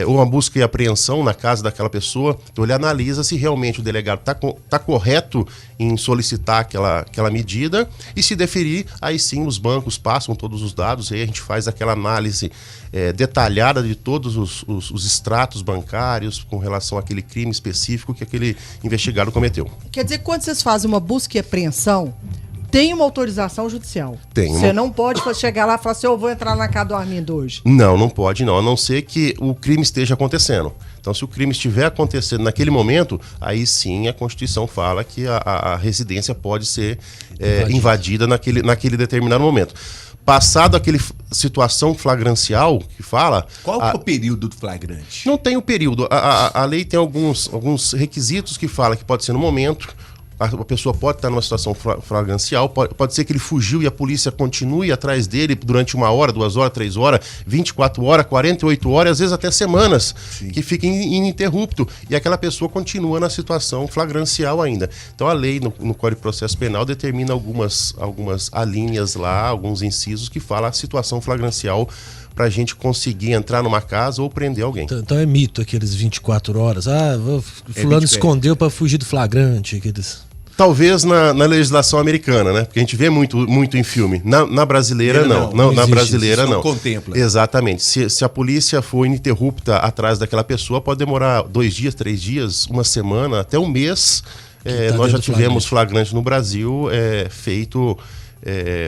ou uma busca e apreensão na casa daquela pessoa. Então ele analisa se realmente o delegado está correto em solicitar aquela medida e se deferir, aí sim os bancos passam todos os dados e aí a gente faz aquela análise detalhada de todos os extratos bancários com relação àquele crime específico que aquele investigado cometeu. Quer dizer, quando vocês fazem uma busca e apreensão, tem uma autorização judicial. Tem. Você não pode chegar lá e falar assim, eu vou entrar na casa do Armindo hoje. Não pode não, a não ser que o crime esteja acontecendo. Então, se o crime estiver acontecendo naquele momento, aí sim a Constituição fala que a residência pode ser invadida naquele determinado momento. Passado aquele situação flagrancial que fala... Qual é o período do flagrante? Não tem o período. A lei tem alguns requisitos que fala que pode ser no momento... A pessoa pode estar numa situação flagrancial, pode ser que ele fugiu e a polícia continue atrás dele durante 1 hora, 2 horas, 3 horas, 24 horas, 48 horas, às vezes até semanas, que fica ininterrupto. E aquela pessoa continua na situação flagrancial ainda. Então a lei no Código de Processo Penal determina algumas alíneas lá, alguns incisos que falam a situação flagrancial para a gente conseguir entrar numa casa ou prender alguém. Então é mito aqueles 24 horas. Fulano escondeu para fugir do flagrante. Talvez na legislação americana, né? Porque a gente vê muito em filme. Na brasileira, não. Na brasileira, não. Contempla. Exatamente. Se a polícia for ininterrupta atrás daquela pessoa, pode demorar 2 dias, 3 dias, uma semana, até um mês. Nós já tivemos flagrante no Brasil feito...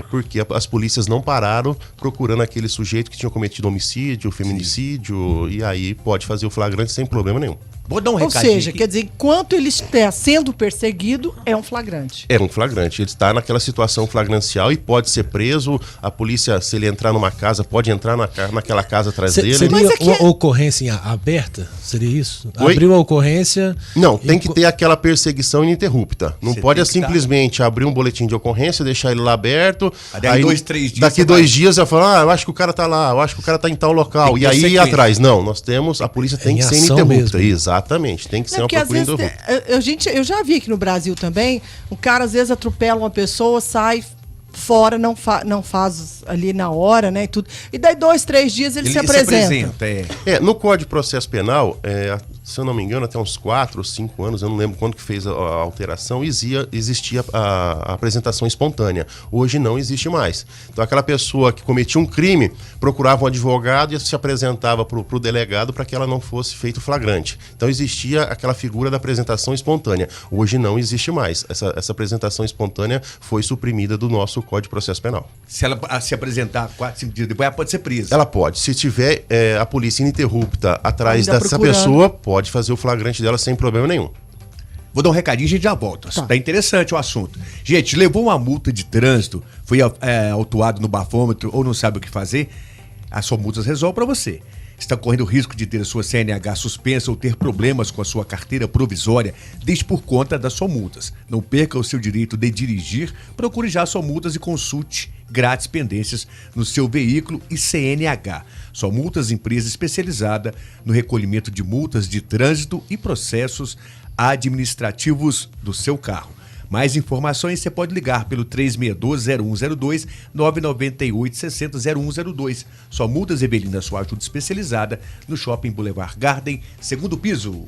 porque as polícias não pararam procurando aquele sujeito que tinha cometido homicídio, feminicídio, e aí pode fazer o flagrante sem problema nenhum. Vou dar um Ou recadinho seja, aqui. quer dizer, enquanto ele está sendo perseguido, é um flagrante. É um flagrante. Ele está naquela situação flagrancial e pode ser preso. A polícia, se ele entrar numa casa, pode entrar naquela casa atrás dele. Seria uma ocorrência aberta? Seria isso? Oi? Abriu a ocorrência... Não, tem que ter aquela perseguição ininterrupta. Não pode simplesmente abrir um boletim de ocorrência, deixar ele lá aberto. Aí 2, 3 dias. Daqui 2 dias eu falo, eu acho que o cara tá lá, eu acho que o cara tá em tal local. E aí ir atrás. Não, a polícia tem que ser ininterrupta. Exatamente, tem que ser uma procura ininterrupta. Eu já vi aqui no Brasil também, o cara às vezes atropela uma pessoa, sai fora, não faz ali na hora, né, e tudo. E daí 2, 3 dias ele se apresenta. No Código de Processo Penal, se eu não me engano, até uns 4 ou 5 anos, eu não lembro quando que fez a alteração, existia a apresentação espontânea. Hoje não existe mais. Então aquela pessoa que cometia um crime procurava um advogado e se apresentava para o delegado para que ela não fosse feito flagrante. Então existia aquela figura da apresentação espontânea. Hoje não existe mais. Essa apresentação espontânea foi suprimida do nosso Código de Processo Penal. Se ela se apresentar 4, 5 dias depois, ela pode ser presa. Ela pode. Se tiver a polícia ininterrupta atrás dessa pessoa, pode fazer o flagrante dela sem problema nenhum. Vou dar um recadinho e a gente já volta. Tá interessante o assunto. Gente, levou uma multa de trânsito, foi autuado no bafômetro ou não sabe o que fazer, a sua multa resolve para você. Está correndo o risco de ter a sua CNH suspensa ou ter problemas com a sua carteira provisória, deixe por conta das suas multas. Não perca o seu direito de dirigir, procure já suas multas e consulte grátis pendências no seu veículo e CNH. Só multas empresa especializada no recolhimento de multas de trânsito e processos administrativos do seu carro. Mais informações você pode ligar pelo 3612-0102, 998-60-0102. Só Multas Evelina, sua ajuda especializada no Shopping Boulevard Garden, 2º piso.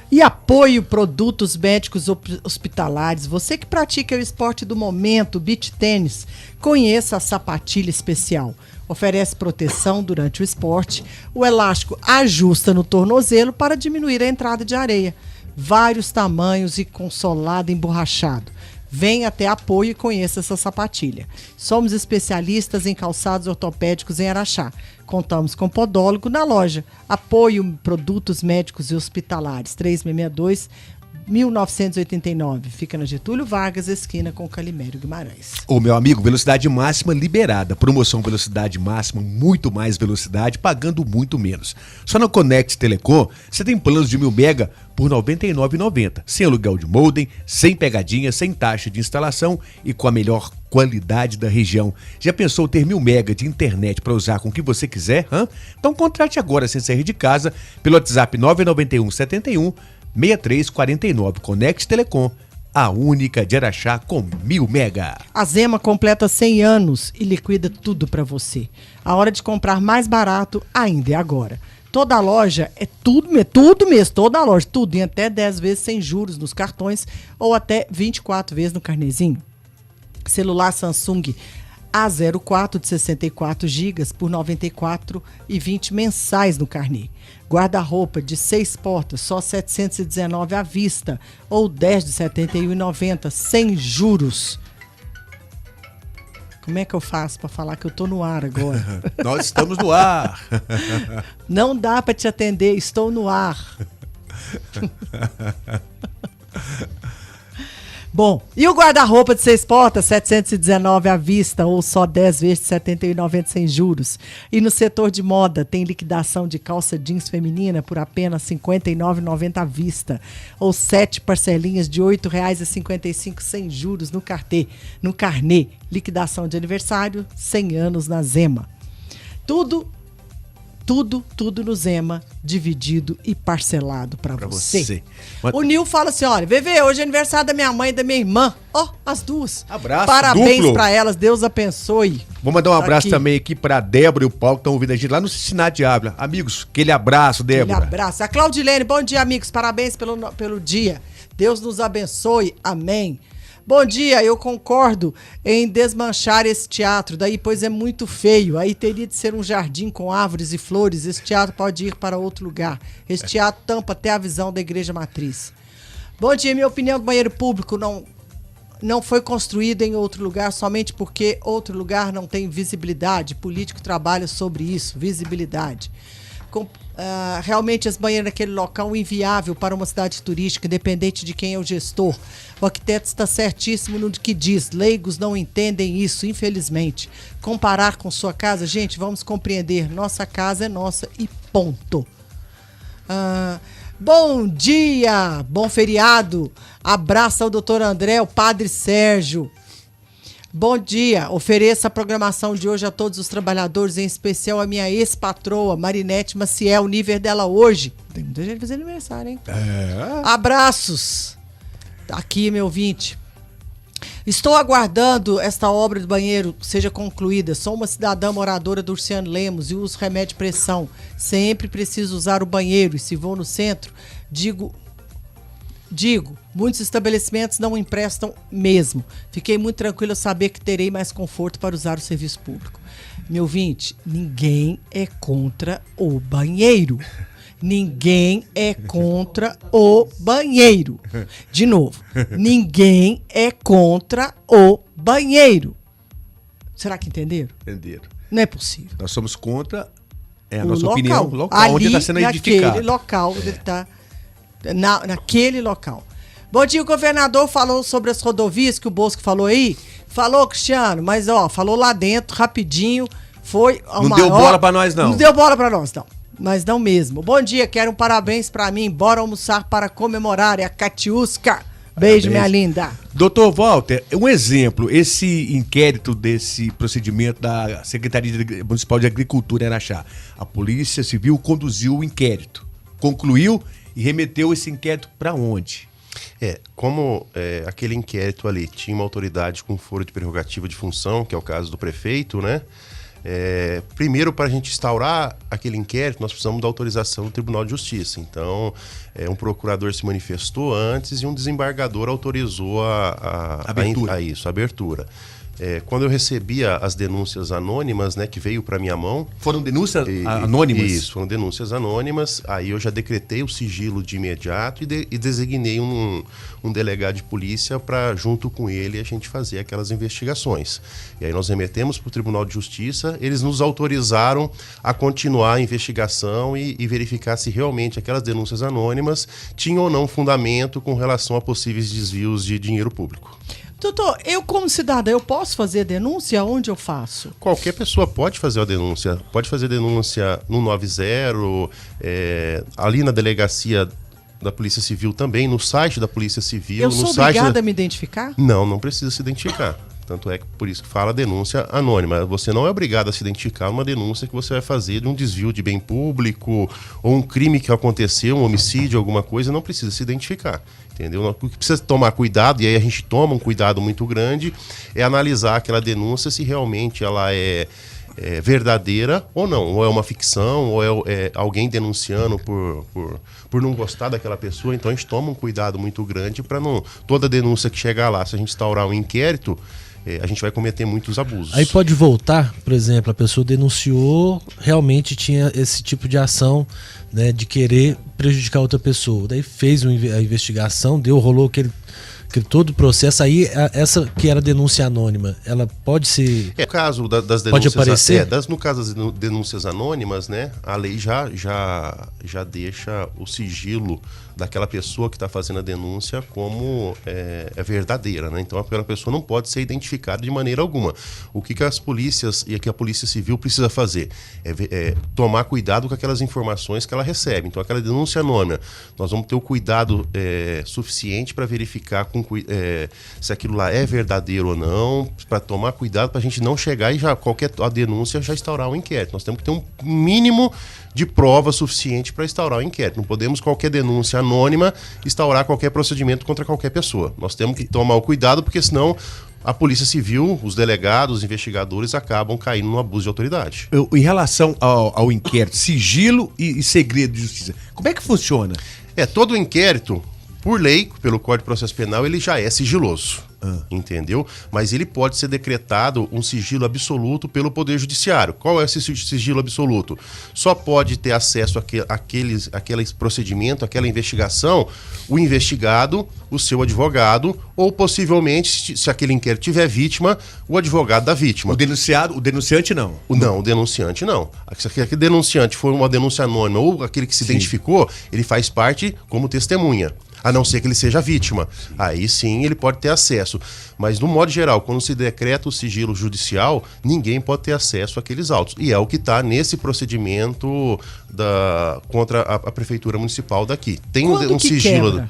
E apoio produtos médicos hospitalares. Você que pratica o esporte do momento, beach tênis, conheça a sapatilha especial. Oferece proteção durante o esporte. O elástico ajusta no tornozelo para diminuir a entrada de areia. Vários tamanhos e com solado emborrachado. Venha até Apoio e conheça essa sapatilha. Somos especialistas em calçados ortopédicos em Araxá. Contamos com podólogo na loja. Apoio Produtos Médicos e Hospitalares, 3662-1989. Fica na Getúlio Vargas, esquina com Calimério Guimarães. Ô, meu amigo, velocidade máxima liberada. Promoção velocidade máxima, muito mais velocidade, pagando muito menos. Só na Conect Telecom, você tem planos de 1000 mega por R$ 99,90. Sem aluguel de modem, sem pegadinha, sem taxa de instalação e com a melhor qualidade da região. Já pensou ter 1000 mega de internet para usar com o que você quiser? Então contrate agora sem sair de casa pelo WhatsApp 991 71 6349. Conect Telecom, a única de Araxá com 1000 mega. A Zema completa 100 anos e liquida tudo para você. A hora de comprar mais barato ainda é agora. Toda a loja é tudo mesmo, toda a loja, tudo em até 10 vezes sem juros nos cartões ou até 24 vezes no carnezinho. Celular Samsung A04 de 64 GB por R$ 94,20 mensais no carnê. Guarda-roupa de 6 portas, só R$ 719 à vista ou 10 de R$ 71,90 sem juros. Como é que eu faço para falar que eu tô no ar agora? Nós estamos no ar. Não dá para te atender, estou no ar. Bom, e o guarda-roupa de 6 portas, 719 à vista ou só 10 vezes de R$ 71,90 sem juros. E no setor de moda tem liquidação de calça jeans feminina por apenas R$ 59,90 à vista ou 7 parcelinhas de R$ 8,55 sem juros no carnê. Liquidação de aniversário, 100 anos na Zema. Tudo no Zema, dividido e parcelado para você. O Nil fala assim, olha, Vevê, hoje é aniversário da minha mãe e da minha irmã. As duas. Abraço, parabéns para elas, Deus abençoe. Vou mandar um abraço também aqui para Débora e o Paulo que estão ouvindo a gente lá no Cincinnati de Ávila. Amigos, aquele abraço, Débora. Aquele abraço. A Claudilene, bom dia, amigos, parabéns pelo dia. Deus nos abençoe. Amém. Bom dia, eu concordo em desmanchar esse teatro, daí pois é muito feio, aí teria de ser um jardim com árvores e flores, esse teatro pode ir para outro lugar, esse teatro tampa até a visão da igreja matriz. Bom dia, minha opinião do banheiro público não foi construído em outro lugar somente porque outro lugar não tem visibilidade, político trabalha sobre isso, visibilidade. Realmente as banheiras naquele local inviável para uma cidade turística, independente de quem é o gestor. O arquiteto está certíssimo no que diz, leigos não entendem isso, infelizmente. Comparar com sua casa, gente, vamos compreender, nossa casa é nossa e ponto. Bom dia, bom feriado, abraço ao doutor André, ao padre Sérgio. Bom dia, ofereço a programação de hoje a todos os trabalhadores, em especial a minha ex-patroa, Marinete Maciel, nível dela hoje. Tem muita gente fazendo aniversário, hein? Abraços. Aqui, meu ouvinte. Estou aguardando esta obra do banheiro seja concluída. Sou uma cidadã moradora do Urciano Lemos e uso remédio de pressão. Sempre preciso usar o banheiro e se vou no centro, digo, muitos estabelecimentos não emprestam mesmo. Fiquei muito tranquilo a saber que terei mais conforto para usar o serviço público. Meu ouvinte, ninguém é contra o banheiro. Ninguém é contra o banheiro. De novo, ninguém é contra o banheiro. Será que entenderam? Entenderam. Não é possível. Nós somos contra a o nossa local, opinião, o local ali, onde está sendo edificado. Naquele local, ele está naquele local. Bom dia, o governador falou sobre as rodovias que o Bosco falou aí. Falou, Cristiano, mas falou lá dentro, rapidinho. Foi não deu bola pra nós, não. Não deu bola pra nós, não. Mas não mesmo. Bom dia, quero um parabéns pra mim. Bora almoçar para comemorar. É a Catiusca. Beijo, minha linda. Doutor Walter, um exemplo, esse inquérito desse procedimento da Secretaria Municipal de Agricultura em Araxá. A Polícia Civil conduziu o inquérito, concluiu e remeteu esse inquérito para onde? Como aquele inquérito ali tinha uma autoridade com foro de prerrogativa de função, que é o caso do prefeito, né? Primeiro, para a gente instaurar aquele inquérito, nós precisamos da autorização do Tribunal de Justiça. Então, um procurador se manifestou antes e um desembargador autorizou a abertura. Quando eu recebia as denúncias anônimas, né, que veio para minha mão... Foram denúncias anônimas? Isso, foram denúncias anônimas. Aí eu já decretei o sigilo de imediato e designei um delegado de polícia para, junto com ele, a gente fazer aquelas investigações. E aí nós remetemos para o Tribunal de Justiça, eles nos autorizaram a continuar a investigação e verificar se realmente aquelas denúncias anônimas tinham ou não fundamento com relação a possíveis desvios de dinheiro público. Doutor, eu como cidadã, eu posso fazer denúncia? Onde eu faço? Qualquer pessoa pode fazer a denúncia. Pode fazer denúncia no 90, ali na delegacia da Polícia Civil também, no site da Polícia Civil. Eu sou obrigada a me identificar? Não precisa se identificar. Tanto é que por isso que fala denúncia anônima. Você não é obrigado a se identificar uma denúncia que você vai fazer de um desvio de bem público ou um crime que aconteceu, um homicídio, alguma coisa, não precisa se identificar. Entendeu? O que precisa tomar cuidado, e aí a gente toma um cuidado muito grande, é analisar aquela denúncia se realmente ela é verdadeira ou não, ou é uma ficção, ou é alguém denunciando por não gostar daquela pessoa. Então a gente toma um cuidado muito grande para não... Toda denúncia que chegar lá, se a gente instaurar um inquérito, a gente vai cometer muitos abusos. Aí pode voltar, por exemplo, a pessoa denunciou, realmente tinha esse tipo de ação, né, de querer prejudicar outra pessoa. Daí fez a investigação, rolou aquele todo o processo. Aí essa que era denúncia anônima, ela pode ser... No caso das denúncias... Pode aparecer? No caso das denúncias anônimas, né, a lei já deixa o sigilo daquela pessoa que está fazendo a denúncia como verdadeira, né? Então aquela pessoa não pode ser identificada de maneira alguma. O que as polícias e que a Polícia Civil precisa fazer é tomar cuidado com aquelas informações que ela recebe. Então aquela denúncia anônima, nós vamos ter o cuidado suficiente para verificar se aquilo lá é verdadeiro ou não, para tomar cuidado para a gente não chegar e já a denúncia já instaurar um inquérito. Nós temos que ter um mínimo de prova suficiente para instaurar o inquérito. Não podemos, qualquer denúncia anônima, instaurar qualquer procedimento contra qualquer pessoa. Nós temos que tomar o cuidado, porque senão a Polícia Civil, os delegados, os investigadores acabam caindo no abuso de autoridade. Em relação ao inquérito, sigilo e segredo de justiça, como é que funciona? Todo inquérito Por lei, pelo Código de Processo Penal, ele já é sigiloso. Entendeu? Mas ele pode ser decretado um sigilo absoluto pelo Poder Judiciário. Qual é esse sigilo absoluto? Só pode ter acesso àquele procedimento, àquela investigação, o investigado, o seu advogado, ou possivelmente, se aquele inquérito tiver vítima, o advogado da vítima. O denunciante não? Não, o denunciante não. Se aquele denunciante for uma denúncia anônima ou aquele que se identificou, ele faz parte como testemunha. A não ser que ele seja vítima. Aí sim ele pode ter acesso. Mas, no modo geral, quando se decreta o sigilo judicial, ninguém pode ter acesso àqueles autos. E é o que está nesse procedimento contra a Prefeitura Municipal daqui. Tem um sigilo.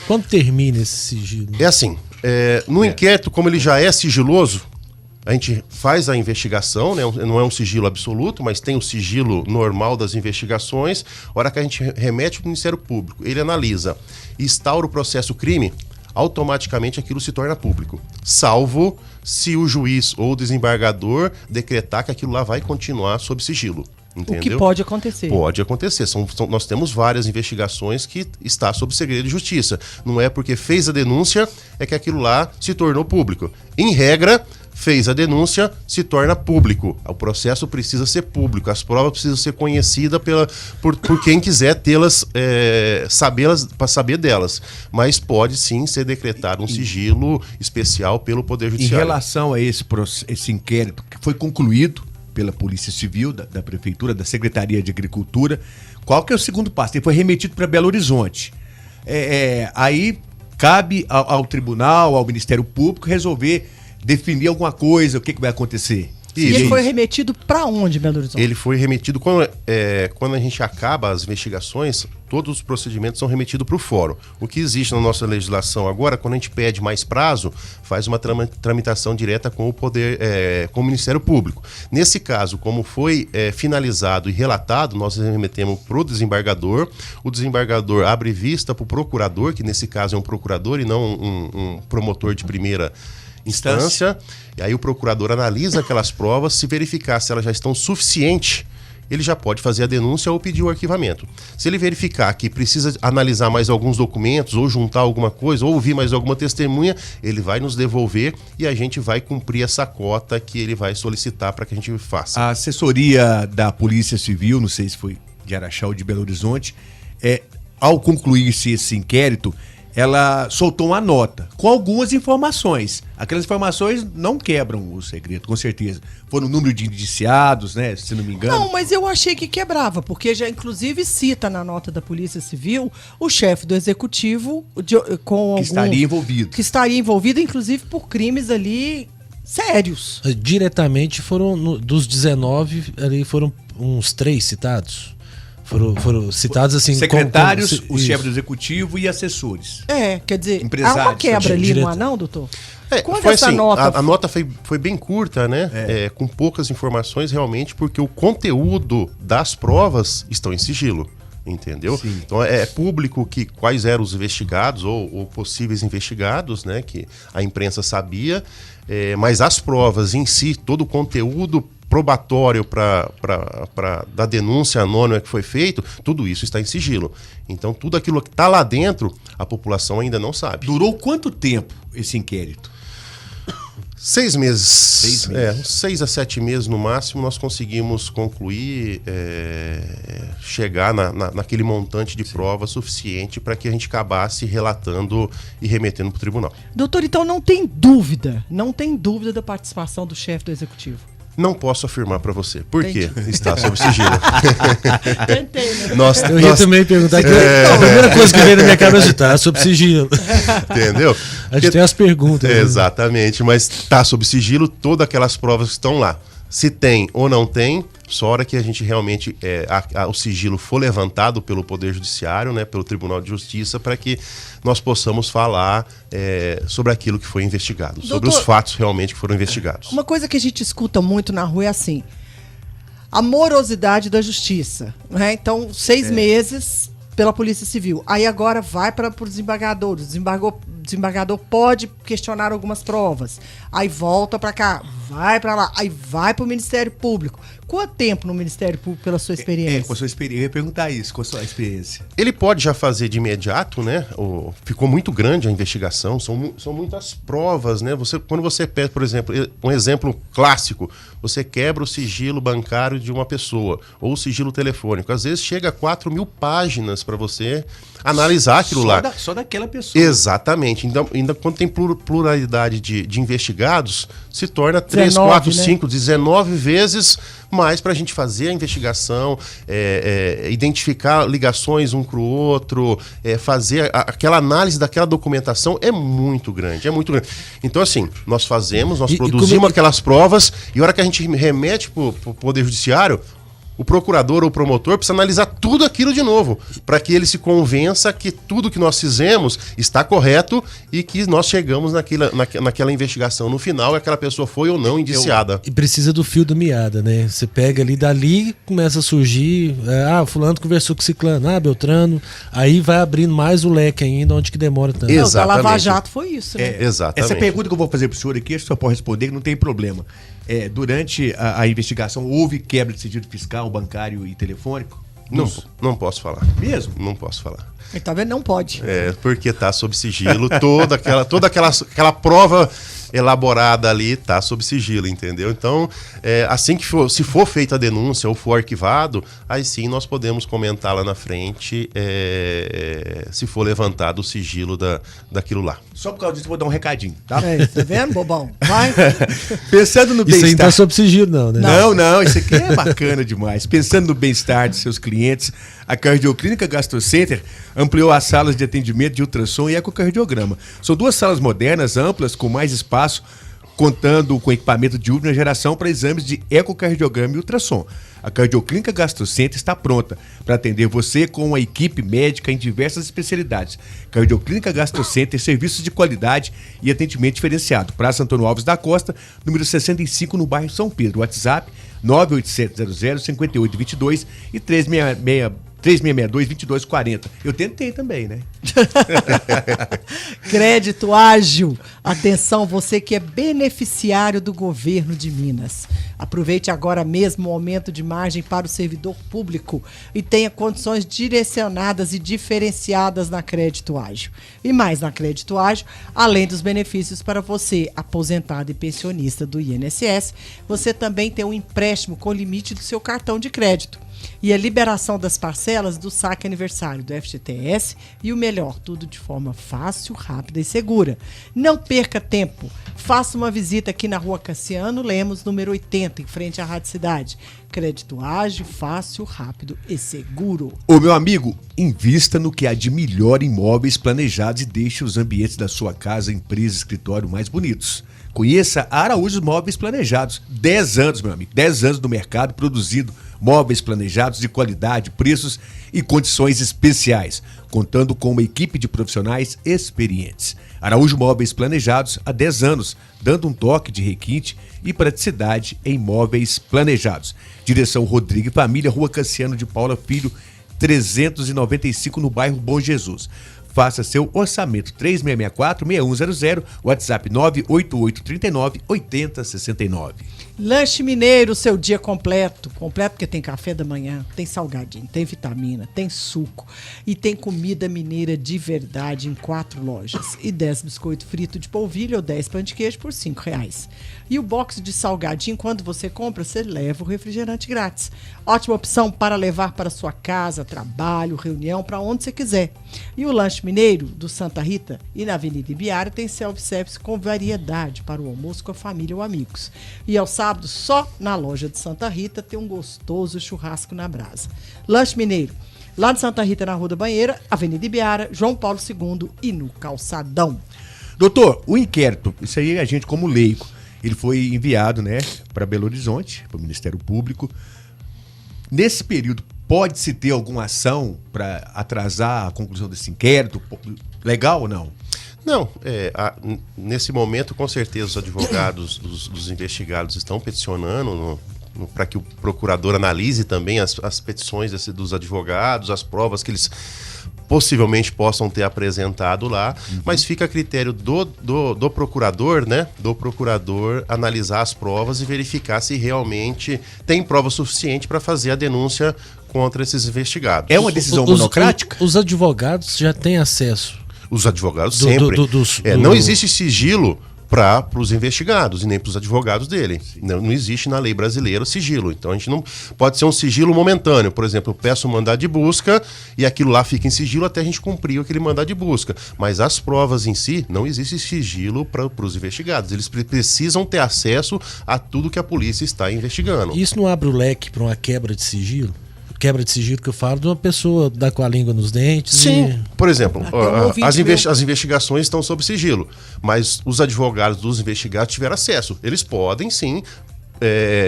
Quando termina esse sigilo? É assim, no inquérito, como ele já é sigiloso, a gente faz a investigação, né? Não é um sigilo absoluto, mas tem o sigilo normal das investigações. A hora que a gente remete ao Ministério Público, ele analisa e instaura o processo crime, automaticamente aquilo se torna público. Salvo se o juiz ou o desembargador decretar que aquilo lá vai continuar sob sigilo. Entendeu? O que pode acontecer. Pode acontecer. Nós temos várias investigações que está sob segredo de justiça. Não é porque fez a denúncia é que aquilo lá se tornou público. Em regra, fez a denúncia, se torna público. O processo precisa ser público, as provas precisam ser conhecidas por quem quiser tê-las, sabê-las, para saber delas. Mas pode sim ser decretado um sigilo especial pelo Poder Judiciário. Em relação a esse inquérito que foi concluído pela Polícia Civil, da Prefeitura, da Secretaria de Agricultura, qual que é o segundo passo? Ele foi remetido para Belo Horizonte. Aí cabe ao tribunal, ao Ministério Público, resolver definir alguma coisa, o que vai acontecer. E ele foi remetido para onde, Belo Horizonte? Ele foi remetido, quando a gente acaba as investigações, todos os procedimentos são remetidos para o fórum. O que existe na nossa legislação agora, quando a gente pede mais prazo, faz uma tramitação direta com o com o Ministério Público. Nesse caso, como foi finalizado e relatado, nós remetemos para o desembargador abre vista para o procurador, que nesse caso é um procurador e não um promotor de primeira instância, e aí o procurador analisa aquelas provas, se verificar se elas já estão suficientes, ele já pode fazer a denúncia ou pedir o arquivamento. Se ele verificar que precisa analisar mais alguns documentos, ou juntar alguma coisa, ou ouvir mais alguma testemunha, ele vai nos devolver e a gente vai cumprir essa cota que ele vai solicitar para que a gente faça. A assessoria da Polícia Civil, não sei se foi de Araxá ou de Belo Horizonte, ao concluir-se esse inquérito, ela soltou uma nota com algumas informações. Aquelas informações não quebram o segredo, com certeza. Foram o número de indiciados, né? Se não me engano. Não, mas eu achei que quebrava, porque já inclusive cita na nota da Polícia Civil o chefe do executivo que estaria envolvido, inclusive por crimes ali sérios. Diretamente dos 19, ali foram uns 3 citados. Foram citados assim... Secretários, o chefe do executivo e assessores. Quer dizer, há uma quebra ali, não há não, doutor? Quando foi essa assim, nota... A nota foi bem curta, né? Com poucas informações, realmente, porque o conteúdo das provas estão em sigilo. Entendeu? Sim. Então é público quais eram os investigados ou possíveis investigados, né? Que a imprensa sabia, mas as provas em si, todo o conteúdo probatório da denúncia anônima que foi feito, tudo isso está em sigilo. Então tudo aquilo que está lá dentro, a população ainda não sabe. Durou quanto tempo esse inquérito? 6 meses. 6 meses. 6 a 7 meses no máximo, nós conseguimos concluir, chegar naquele montante de prova suficiente para que a gente acabasse relatando e remetendo para o tribunal. Doutor, então não tem dúvida da participação do chefe do executivo? Não posso afirmar para você. Por quê? Está sob sigilo. Tentei, né? Eu ia também perguntar. A primeira coisa que veio na minha cabeça está sob sigilo. Entendeu? A gente tem as perguntas. Exatamente, mas está sob sigilo todas aquelas provas que estão lá. Se tem ou não tem, só a hora que a gente realmente o sigilo for levantado pelo Poder Judiciário, né, pelo Tribunal de Justiça, para que nós possamos falar sobre aquilo que foi investigado, sobre os fatos realmente que foram investigados. Uma coisa que a gente escuta muito na rua é assim, a morosidade da justiça, né? Então, 6 meses pela Polícia Civil. Aí agora vai para o desembargador. O desembargador pode questionar algumas provas. Aí volta para cá, vai para lá, aí vai para o Ministério Público. Quanto tempo no Ministério Público, pela sua experiência? Com a sua experiência, eu ia perguntar isso, com a sua experiência. Ele pode já fazer de imediato, né? Ficou muito grande a investigação, são muitas provas, né? Quando você pede, por exemplo, um exemplo clássico, você quebra o sigilo bancário de uma pessoa, ou o sigilo telefônico. Às vezes chega a 4.000 páginas para você analisar aquilo lá. Só daquela pessoa. Exatamente. Então, ainda quando tem pluralidade de investigados, se torna 3, 19, 4, né? 5, 19 vezes mais para a gente fazer a investigação, identificar ligações um para o outro, fazer aquela análise daquela documentação é muito grande, Então, assim, nós produzimos aquelas provas e a hora que a gente remete para o Poder Judiciário, o procurador ou o promotor precisa analisar tudo aquilo de novo, para que ele se convença que tudo que nós fizemos está correto e que nós chegamos naquela investigação no final e aquela pessoa foi ou não indiciada. E precisa do fio da meada, né? Você pega ali, dali começa a surgir, fulano conversou com ciclano, Beltrano, aí vai abrindo mais o leque ainda, onde que demora tanto. Exatamente. O da Lava Jato foi isso, né? Exatamente. Essa pergunta que eu vou fazer para o senhor aqui, o senhor pode responder que não tem problema. Durante a investigação, houve quebra de sigilo fiscal, bancário e telefônico? Não posso falar. Mesmo? Não posso falar. Ele tá vendo? Não pode. Porque tá sob sigilo, toda aquela prova elaborada ali tá sob sigilo, entendeu? Então, assim que se for feita a denúncia ou for arquivado, aí sim nós podemos comentar lá na frente se for levantado o sigilo daquilo lá. Só por causa disso eu vou dar um recadinho, tá? Tá vendo, bobão? Vai. Pensando no bem-estar... Isso aí não tá sob sigilo não, né? Não, isso aqui é bacana demais. Pensando no bem-estar de seus clientes, a Cardioclínica Gastrocenter ampliou as salas de atendimento de ultrassom e ecocardiograma. São 2 salas modernas, amplas, com mais espaço, contando com equipamento de última geração para exames de ecocardiograma e ultrassom. A Cardioclínica Gastrocenter está pronta para atender você com uma equipe médica em diversas especialidades. Cardioclínica Gastrocenter, serviços de qualidade e atendimento diferenciado. Praça Antônio Alves da Costa, número 65, no bairro São Pedro. WhatsApp 98700-5822 e 3662-2240. Eu tentei também, né? Crédito Ágil. Atenção, você que é beneficiário do governo de Minas. Aproveite agora mesmo o aumento de margem para o servidor público e tenha condições direcionadas e diferenciadas na Crédito Ágil. E mais na Crédito Ágil, além dos benefícios para você, aposentado e pensionista do INSS, você também tem um empréstimo com limite do seu cartão de crédito. E a liberação das parcelas do saque aniversário do FGTS e o melhor, tudo de forma fácil, rápida e segura. Não perca tempo. Faça uma visita aqui na Rua Cassiano Lemos, número 80, em frente à Rádio Cidade. Crédito ágil, fácil, rápido e seguro. Ô meu amigo, invista no que há de melhor em móveis planejados e deixe os ambientes da sua casa, empresa, escritório mais bonitos. Conheça a Araújo Móveis Planejados. 10 anos, meu amigo. 10 anos no mercado produzindo móveis planejados de qualidade, preços e condições especiais, contando com uma equipe de profissionais experientes. Araújo Móveis Planejados há 10 anos, dando um toque de requinte e praticidade em móveis planejados. Direção Rodrigo e Família, Rua Cassiano de Paula Filho, 395, no bairro Bom Jesus. Faça seu orçamento 3664-6100, WhatsApp 98839-8069. Lanche Mineiro, seu dia completo. Completo porque tem café da manhã, tem salgadinho, tem vitamina, tem suco e tem comida mineira de verdade em 4 lojas. E 10 biscoito frito de polvilho ou 10 pão de queijo por R$5. E o box de salgadinho, quando você compra, você leva o refrigerante grátis. Ótima opção para levar para sua casa, trabalho, reunião, para onde você quiser. E o Lanche Mineiro, do Santa Rita e na Avenida Ibiara, tem self-service com variedade para o almoço com a família ou amigos. E ao sábado, só na loja de Santa Rita, tem um gostoso churrasco na brasa. Lanche Mineiro, lá de Santa Rita, na Rua da Banheira, Avenida Ibiara, João Paulo II e no Calçadão. Doutor, o inquérito, isso aí a gente como leigo, ele foi enviado, né, para Belo Horizonte, para o Ministério Público. Nesse período, pode-se ter alguma ação para atrasar a conclusão desse inquérito? Legal ou não? Não, nesse momento, com certeza, os advogados dos investigados estão peticionando para que o procurador analise também as petições dos advogados, as provas que eles possivelmente possam ter apresentado lá, mas fica a critério do procurador, né? Do procurador analisar as provas e verificar se realmente tem prova suficiente para fazer a denúncia contra esses investigados. É uma decisão monocrática? Os advogados já têm acesso. Os advogados sempre. Não existe sigilo para os investigados e nem para os advogados dele. Não existe na lei brasileira o sigilo. Então a gente não pode ser um sigilo momentâneo. Por exemplo, eu peço um mandado de busca e aquilo lá fica em sigilo até a gente cumprir aquele mandado de busca. Mas as provas em si, não existe sigilo para os investigados. Eles precisam ter acesso a tudo que a polícia está investigando. Isso não abre o leque para uma quebra de sigilo? Quebra de sigilo que eu falo de uma pessoa dar com a língua nos dentes. Sim. Por exemplo, as investigações estão sob sigilo, mas os advogados dos investigados tiveram acesso. Eles podem, sim,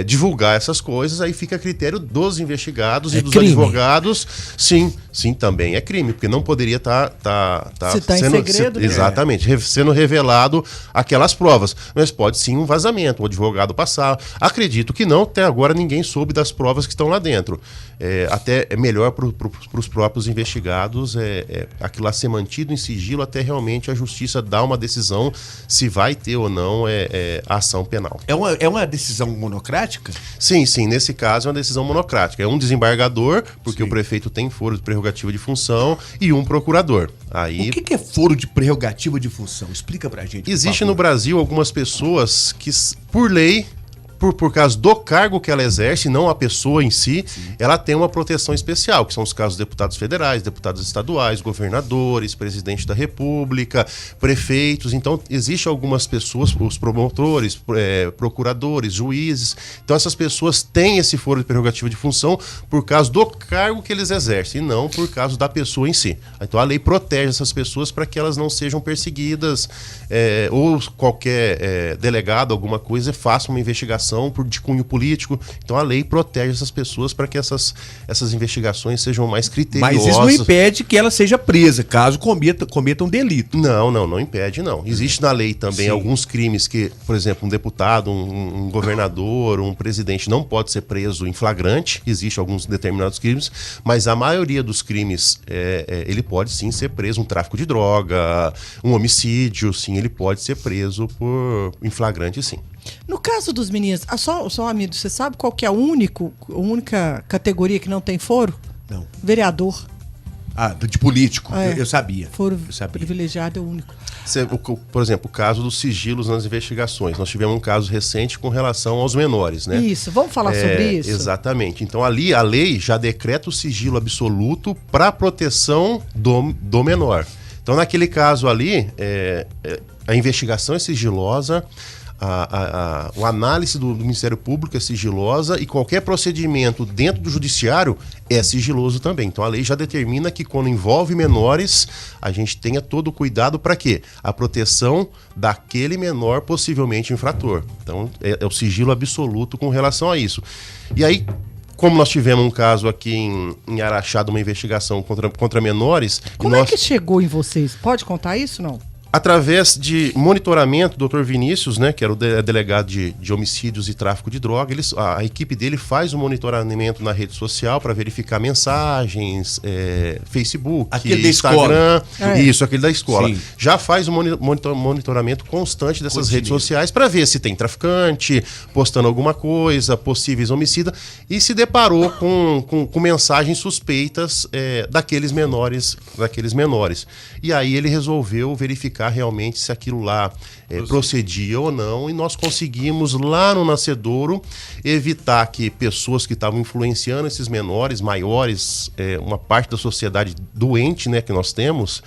divulgar essas coisas, aí fica a critério dos investigados e dos advogados. Sim, também é crime, porque não poderia estar sendo em segredo, né? Exatamente, sendo revelado aquelas provas. Mas pode sim um vazamento, o advogado passar. Acredito que não, até agora ninguém soube das provas que estão lá dentro. Até é melhor para os próprios investigados aquilo lá ser mantido em sigilo até realmente a justiça dar uma decisão se vai ter ou não a ação penal. É uma decisão monocrática? Sim, nesse caso é uma decisão monocrática. É um desembargador, porque o prefeito tem foro de prerrogativa de função, e um procurador. Aí... O que é foro de prerrogativa de função? Explica pra gente. Existe no Brasil algumas pessoas que, por lei, por causa do cargo que ela exerce, não a pessoa em si, ela tem uma proteção especial, que são os casos de deputados federais, deputados estaduais, governadores, presidente da república, prefeitos. Então, existem algumas pessoas, os promotores, procuradores, juízes. Então, essas pessoas têm esse foro de prerrogativa de função por causa do cargo que eles exercem, e não por causa da pessoa em si. Então, a lei protege essas pessoas para que elas não sejam perseguidas, ou qualquer delegado, alguma coisa, faça uma investigação de cunho político. Então a lei protege essas pessoas para que essas investigações sejam mais criteriosas. Mas isso não impede que ela seja presa, caso cometa um delito. Não impede, não. Existe na lei também alguns crimes que, por exemplo, um deputado, um governador, um presidente não pode ser preso em flagrante. Existem alguns determinados crimes, mas a maioria dos crimes ele pode sim ser preso. Um tráfico de droga, um homicídio, sim, ele pode ser preso em flagrante, sim. No caso dos meninos, só amigo, você sabe qual que é a única categoria que não tem foro? Não. Vereador. De político, eu sabia. Foro privilegiado é o único. Por exemplo, o caso dos sigilos nas investigações. Nós tivemos um caso recente com relação aos menores, né? Isso, vamos falar sobre isso? Exatamente. Então ali a lei já decreta o sigilo absoluto para a proteção do menor. Então naquele caso ali, a investigação é sigilosa, a análise do Ministério Público é sigilosa e qualquer procedimento dentro do judiciário é sigiloso também. Então a lei já determina que quando envolve menores, a gente tenha todo o cuidado para quê? A proteção daquele menor possivelmente infrator. Então é o sigilo absoluto com relação a isso. E aí, como nós tivemos um caso aqui em Araxá de uma investigação contra menores... Como é que chegou em vocês? Pode contar isso, não? Através de monitoramento, o Dr. Vinícius, né, que era o delegado de homicídios e tráfico de droga, a equipe dele faz um monitoramento na rede social para verificar mensagens, Facebook, aquele Instagram, da escola. Isso, aquele da escola. Sim. Já faz um monitoramento constante dessas redes sociais para ver se tem traficante postando alguma coisa, possíveis homicidas, e se deparou com mensagens suspeitas daqueles menores. E aí ele resolveu verificar realmente se aquilo lá procedia ou não, e nós conseguimos lá no nascedouro evitar que pessoas que estavam influenciando esses menores, maiores, uma parte da sociedade doente, né, que nós temos,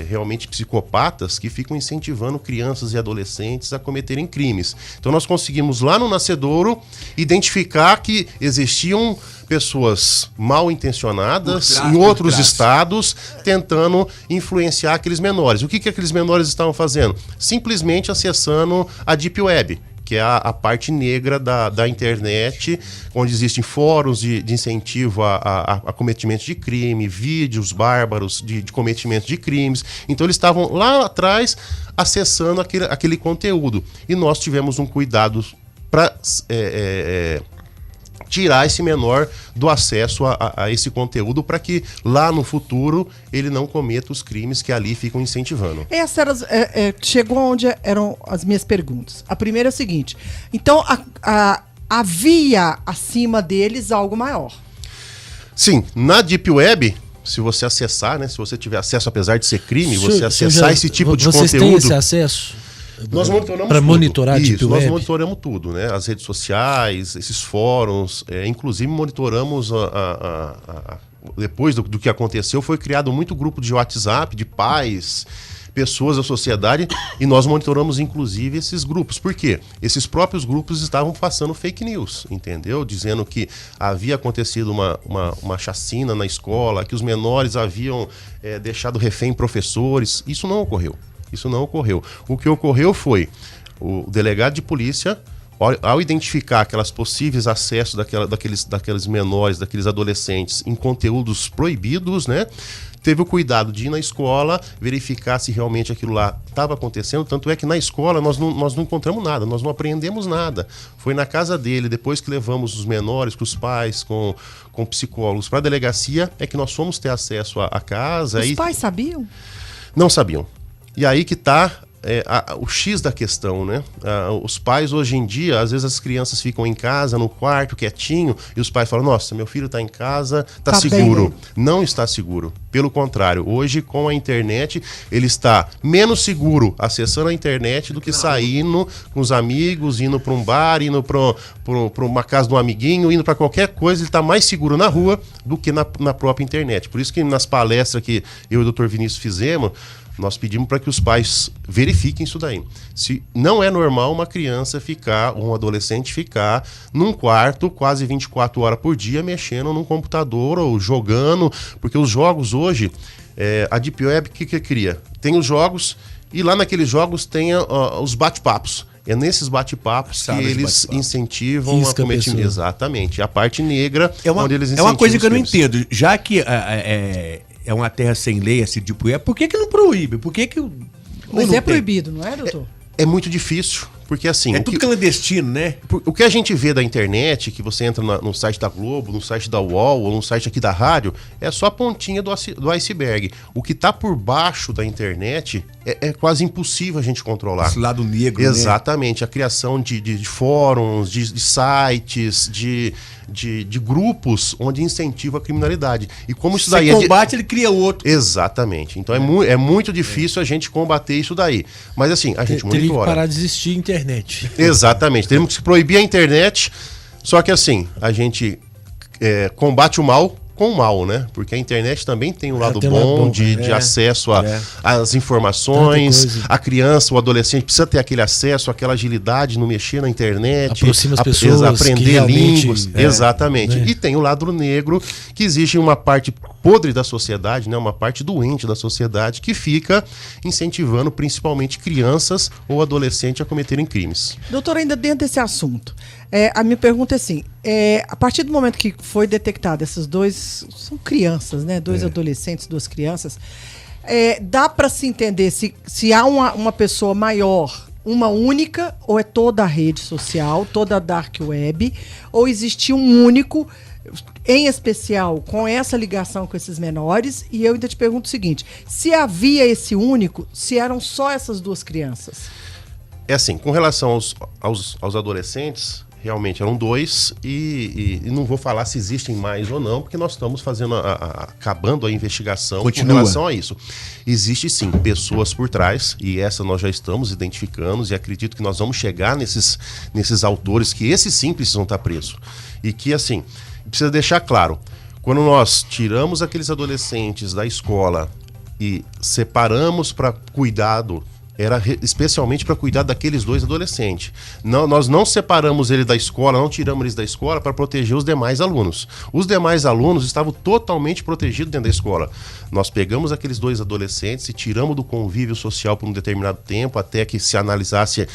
realmente psicopatas que ficam incentivando crianças e adolescentes a cometerem crimes. Então nós conseguimos lá no nascedouro identificar que existiam pessoas mal intencionadas em outros estados tentando influenciar aqueles menores. O que aqueles menores estavam fazendo? Simplesmente acessando a Deep Web, que é a parte negra da internet, onde existem fóruns de incentivo a cometimento de crime, vídeos bárbaros de cometimento de crimes. Então eles estavam lá atrás acessando aquele conteúdo. E nós tivemos um cuidado para tirar esse menor do acesso a esse conteúdo para que lá no futuro ele não cometa os crimes que ali ficam incentivando. Chegou onde eram as minhas perguntas. A primeira é a seguinte: então havia acima deles algo maior? Sim, na Deep Web, se você acessar, né, se você tiver acesso, apesar de ser crime, você acessar esse tipo de conteúdo... Vocês têm esse acesso? Nós monitoramos para monitorar a Deep Web? Nós monitoramos tudo, né? As redes sociais, esses fóruns, inclusive monitoramos depois do que aconteceu, foi criado muito grupo de WhatsApp, de pais, pessoas da sociedade, e nós monitoramos inclusive esses grupos. Por quê? Esses próprios grupos estavam passando fake news, entendeu? Dizendo que havia acontecido uma chacina na escola, que os menores haviam deixado refém professores. Isso não ocorreu. O que ocorreu foi o delegado de polícia, ao identificar aquelas possíveis acessos daqueles menores, daqueles adolescentes em conteúdos proibidos, né? Teve o cuidado de ir na escola, verificar se realmente aquilo lá estava acontecendo. Tanto é que na escola nós não encontramos nada, nós não apreendemos nada. Foi na casa dele, depois que levamos os menores, com os pais, com psicólogos para a delegacia, é que nós fomos ter acesso à casa. Os pais sabiam? Não sabiam. E aí que está o X da questão, né? Os pais hoje em dia, às vezes as crianças ficam em casa, no quarto, quietinho, e os pais falam: nossa, meu filho está em casa, está seguro. Não está seguro. Pelo contrário, hoje com a internet, ele está menos seguro acessando a internet do que saindo com os amigos, indo para um bar, indo para uma casa de um amiguinho, indo para qualquer coisa. Ele está mais seguro na rua do que na própria internet. Por isso que nas palestras que eu e o Dr. Vinícius fizemos, nós pedimos para que os pais verifiquem isso daí. Se não é normal uma criança um adolescente ficar num quarto quase 24 horas por dia mexendo num computador ou jogando, porque os jogos hoje, a Deep Web, o que cria? Tem os jogos e lá naqueles jogos tem os bate-papos. É nesses bate-papos que eles incentivam a cometimento. Exatamente. A parte negra, onde eles incentivam. É uma coisa que eu não entendo. Já que é uma terra sem lei, esse tipo por que não proíbe? Por que Mas é proibido, não é, doutor? É muito difícil, porque assim... É tudo clandestino, né? O que a gente vê da internet, que você entra no site da Globo, no site da UOL, ou no site aqui da rádio, é só a pontinha do iceberg. O que está por baixo da internet é quase impossível a gente controlar. Esse lado negro, exatamente, né? A criação de fóruns, de sites, de grupos onde incentiva a criminalidade. E como isso daí combate, ele cria outro. Exatamente. Então é muito difícil a gente combater isso daí. Mas assim, a gente monitora. Teria que parar de existir a internet. Exatamente. Temos que proibir a internet, só que assim, a gente combate o mal com o mal, né? Porque a internet também tem um lado bom de acesso às informações. A criança, o adolescente precisa ter aquele acesso, aquela agilidade no mexer na internet. Aproxima as pessoas, aprender línguas. Exatamente. Né? E tem o lado negro, que existe uma parte podre da sociedade, né? Uma parte doente da sociedade que fica incentivando principalmente crianças ou adolescentes a cometerem crimes. Doutor, ainda dentro desse assunto, a minha pergunta é assim, a partir do momento que foi detectado esses dois, são crianças, né? Dois adolescentes, duas crianças, dá para se entender se há uma pessoa maior, uma única, ou é toda a rede social, toda a dark web, ou existe um único, em especial com essa ligação com esses menores? E eu ainda te pergunto o seguinte: se havia esse único, se eram só essas duas crianças? É assim, com relação aos adolescentes, realmente eram dois, e não vou falar se existem mais ou não, porque nós estamos fazendo acabando a investigação. Continua. Com relação a isso. Existe sim pessoas por trás, e essa nós já estamos identificando, e acredito que nós vamos chegar nesses autores, que esses sim precisam estar presos. E que assim, precisa deixar claro, quando nós tiramos aqueles adolescentes da escola e separamos para cuidado, era especialmente para cuidar daqueles dois adolescentes. Nós não separamos ele da escola, não tiramos eles da escola para proteger os demais alunos. Os demais alunos estavam totalmente protegidos dentro da escola. Nós pegamos aqueles dois adolescentes e tiramos do convívio social por um determinado tempo, até que se analisasse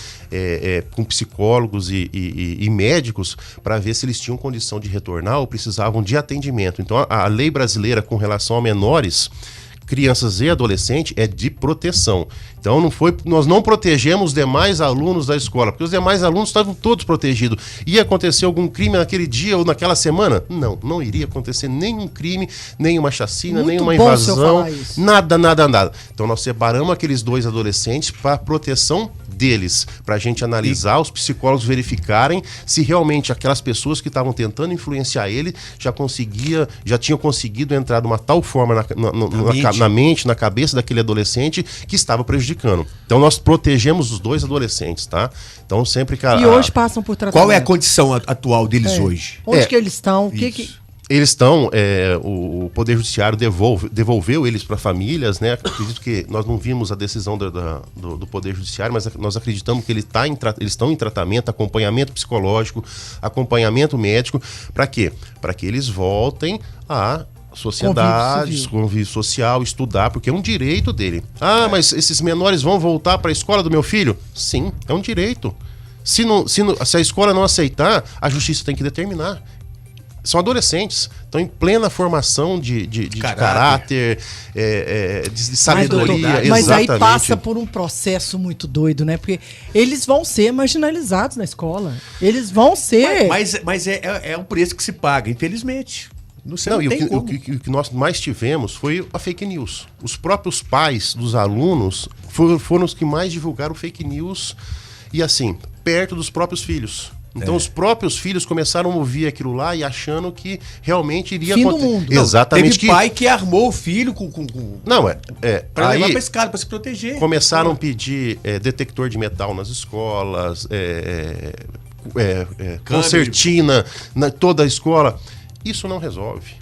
com psicólogos e médicos, para ver se eles tinham condição de retornar ou precisavam de atendimento. Então a lei brasileira com relação a menores, crianças e adolescentes é de proteção. Então nós não protegemos os demais alunos da escola, porque os demais alunos estavam todos protegidos. Ia acontecer algum crime naquele dia ou naquela semana? Não iria acontecer nenhum crime, nenhuma chacina, nenhuma invasão, nada. Então nós separamos aqueles 2 adolescentes para proteção deles, para a gente analisar, os psicólogos verificarem se realmente aquelas pessoas que estavam tentando influenciar ele já tinham conseguido entrar de uma tal forma na mente, na cabeça daquele adolescente que estava prejudicando. Então nós protegemos os 2 adolescentes, tá? Então sempre que E hoje passam por tratamento. Qual é a condição atual deles hoje? Onde que eles estão? Eles estão, o Poder Judiciário devolveu eles para famílias, né? Acredito que nós não vimos a decisão do Poder Judiciário, mas nós acreditamos que eles estão em tratamento, acompanhamento psicológico, acompanhamento médico. Para quê? Para que eles voltem à sociedade, convívio social, estudar, porque é um direito dele. Mas esses menores vão voltar para a escola do meu filho? Sim, é um direito. Se a escola não aceitar, a justiça tem que determinar. São adolescentes, estão em plena formação de caráter, de sabedoria. Mas aí passa por um processo muito doido, né? Porque eles vão ser marginalizados na escola. Eles vão ser... Mas é o preço que se paga, infelizmente. O que nós mais tivemos foi a fake news. Os próprios pais dos alunos foram os que mais divulgaram fake news e assim, perto dos próprios filhos. Então os próprios filhos começaram a ouvir aquilo lá e achando que realmente iria acontecer. Fim do mundo. Exatamente. Teve pai que armou o filho para levar pra escada, para se proteger. Começaram a pedir detector de metal nas escolas, concertina na toda a escola. Isso não resolve.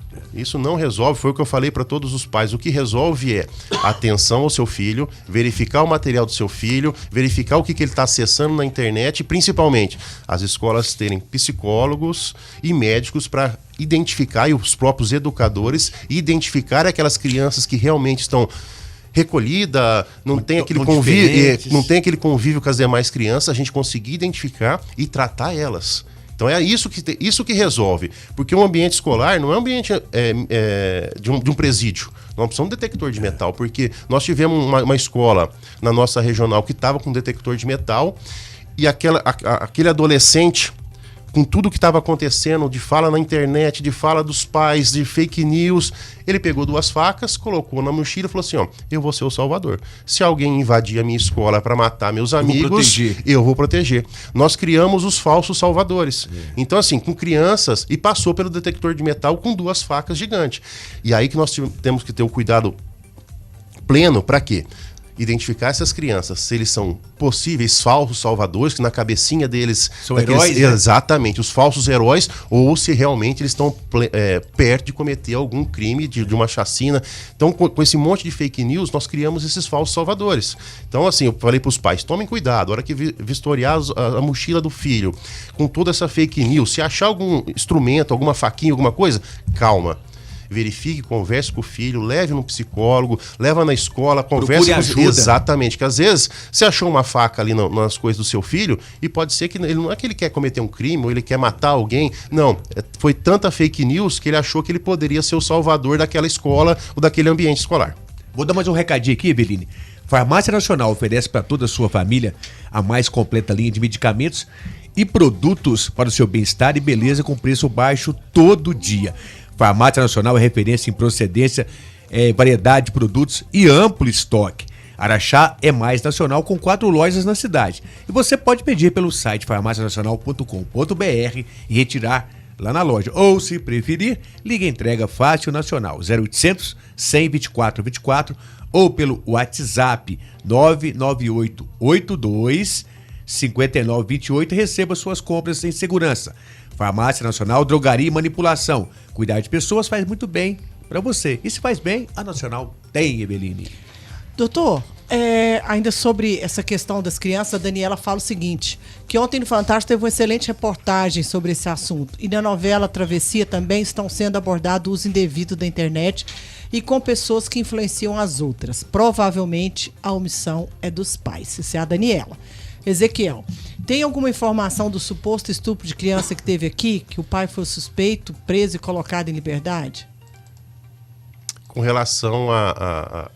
Foi o que eu falei para todos os pais. O que resolve é atenção ao seu filho, verificar o material do seu filho, verificar o que ele está acessando na internet e, principalmente, as escolas terem psicólogos e médicos para identificar, e os próprios educadores identificar aquelas crianças que realmente estão recolhida, não tem aquele convívio com as demais crianças, a gente conseguir identificar e tratar elas. Então é isso que resolve. Porque um ambiente escolar não é um ambiente de um presídio. Nós precisamos de um detector de metal, porque nós tivemos uma escola na nossa regional que estava com detector de metal e aquele adolescente, com tudo que estava acontecendo, de fala na internet, de fala dos pais, de fake news, ele pegou 2 facas, colocou na mochila e falou assim, eu vou ser o salvador. Se alguém invadir a minha escola para matar meus amigos, eu vou proteger. Nós criamos os falsos salvadores. Então assim, com crianças, e passou pelo detector de metal com 2 facas gigantes. E aí que nós temos que ter o cuidado pleno, para quê? Identificar essas crianças, se eles são possíveis falsos salvadores, que na cabecinha deles são heróis, né? Exatamente, os falsos heróis, ou se realmente eles estão perto de cometer algum crime, de uma chacina. Então, com esse monte de fake news, nós criamos esses falsos salvadores. Então, assim, eu falei para os pais, tomem cuidado, a hora que vistoriar a mochila do filho, com toda essa fake news, se achar algum instrumento, alguma faquinha, alguma coisa, calma. Verifique, converse com o filho, leve no psicólogo, leva na escola, converse com ajuda. Exatamente, que às vezes você achou uma faca ali nas coisas do seu filho e pode ser que ele não é que ele quer cometer um crime ou ele quer matar alguém, não, foi tanta fake news que ele achou que ele poderia ser o salvador daquela escola ou daquele ambiente escolar. Vou dar mais um recadinho aqui, Eveline. Farmácia Nacional oferece para toda a sua família a mais completa linha de medicamentos e produtos para o seu bem-estar e beleza com preço baixo todo dia. Farmácia Nacional é referência em procedência, variedade de produtos e amplo estoque. Araxá é mais nacional com 4 lojas na cidade. E você pode pedir pelo site farmacianacional.com.br e retirar lá na loja. Ou, se preferir, ligue a entrega fácil nacional 0800 124 24 ou pelo WhatsApp 99882 5928 e receba suas compras em segurança. Farmácia Nacional, drogaria e manipulação. Cuidar de pessoas faz muito bem para você. E se faz bem, a Nacional tem, Eveline. Doutor, ainda sobre essa questão das crianças, a Daniela fala o seguinte, que ontem no Fantástico teve uma excelente reportagem sobre esse assunto. E na novela Travessia também estão sendo abordados o uso indevido da internet e com pessoas que influenciam as outras. Provavelmente a omissão é dos pais. Isso é a Daniela. Ezequiel, tem alguma informação do suposto estupro de criança que teve aqui, que o pai foi suspeito, preso e colocado em liberdade? com relação à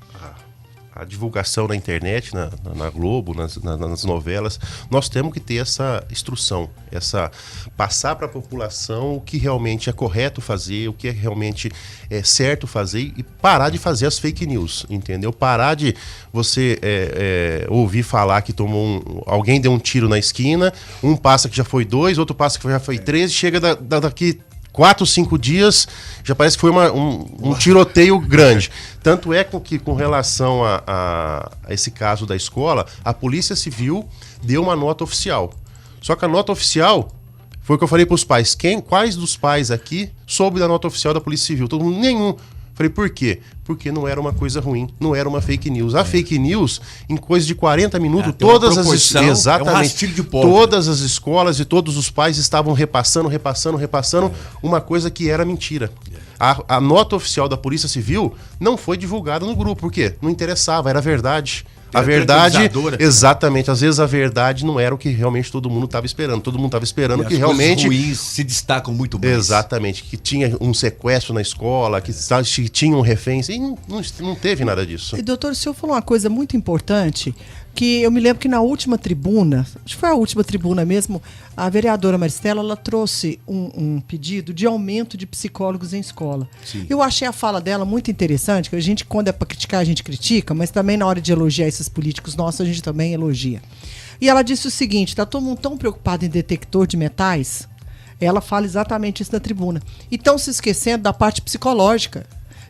divulgação na internet, na Globo, nas novelas, nós temos que ter essa instrução, passar para a população o que realmente é correto fazer, o que é realmente certo fazer e parar de fazer as fake news, entendeu? Parar de você ouvir falar que alguém deu um tiro na esquina, um passa que já foi 2, outro passa que já foi 13, chega daqui 4, 5 dias, já parece que foi um tiroteio grande. Tanto é que com relação a esse caso da escola, a Polícia Civil deu uma nota oficial. Só que a nota oficial, foi o que eu falei para os pais, quais dos pais aqui soube da nota oficial da Polícia Civil? Todo mundo, nenhum. Falei, por quê? Porque não era uma coisa ruim, não era uma fake news. A fake news, em coisa de 40 minutos, todas exatamente, de todas as escolas e todos os pais estavam repassando uma coisa que era mentira. A nota oficial da Polícia Civil não foi divulgada no grupo, por quê? Não interessava, era verdade. A verdade, exatamente, às vezes a verdade não era o que realmente todo mundo estava esperando. Todo mundo estava esperando que realmente... ruins se destacam muito mais. Exatamente, que tinha um sequestro na escola, que tinha um refém, e não teve nada disso. E doutor, o senhor falou uma coisa muito importante, que eu me lembro que na última tribuna, acho que foi a última tribuna mesmo, a vereadora Maristela, ela trouxe um pedido de aumento de psicólogos em escola. Sim. Eu achei a fala dela muito interessante, que a gente, quando é para criticar, a gente critica, mas também na hora de elogiar esses políticos nossos, a gente também elogia. E ela disse o seguinte, tá todo mundo tão preocupado em detector de metais, ela fala exatamente isso na tribuna. E estão se esquecendo da parte psicológica.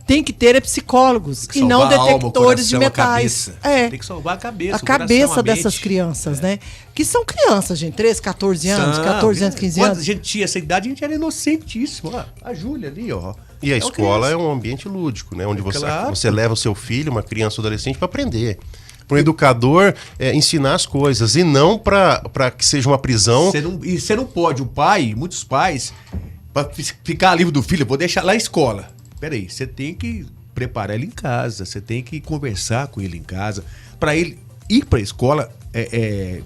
Tem que ter psicólogos e não detectores de metais. Tem que salvar a cabeça. A cabeça dessas crianças, né? Que são crianças, gente, 13, 14 anos, 14 anos, 15 anos. Quando a gente tinha essa idade, a gente era inocentíssimo. A Júlia ali, ó. E a escola é um ambiente lúdico, né? Onde você leva o seu filho, uma criança ou adolescente, para aprender. Para o educador ensinar as coisas e não para que seja uma prisão. Você não pode, muitos pais, para ficar livre do filho, eu vou deixar lá na escola. Peraí, você tem que preparar ele em casa, você tem que conversar com ele em casa, para ele ir para a escola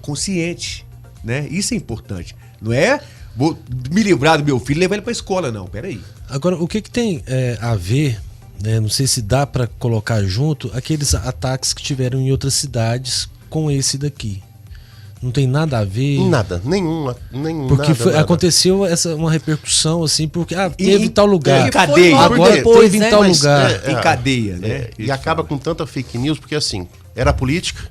consciente, né? Isso é importante. Não é vou me livrar do meu filho e levar ele para a escola, não. Peraí. Agora, o que tem a ver, né? Não sei se dá para colocar junto aqueles ataques que tiveram em outras cidades com esse daqui. Não tem nada a ver? Nada, nenhum. Porque aconteceu uma repercussão assim, porque teve em tal lugar. Em cadeia. Agora teve em tal lugar. Em cadeia, né? E acaba com tanta fake news, porque assim, era política,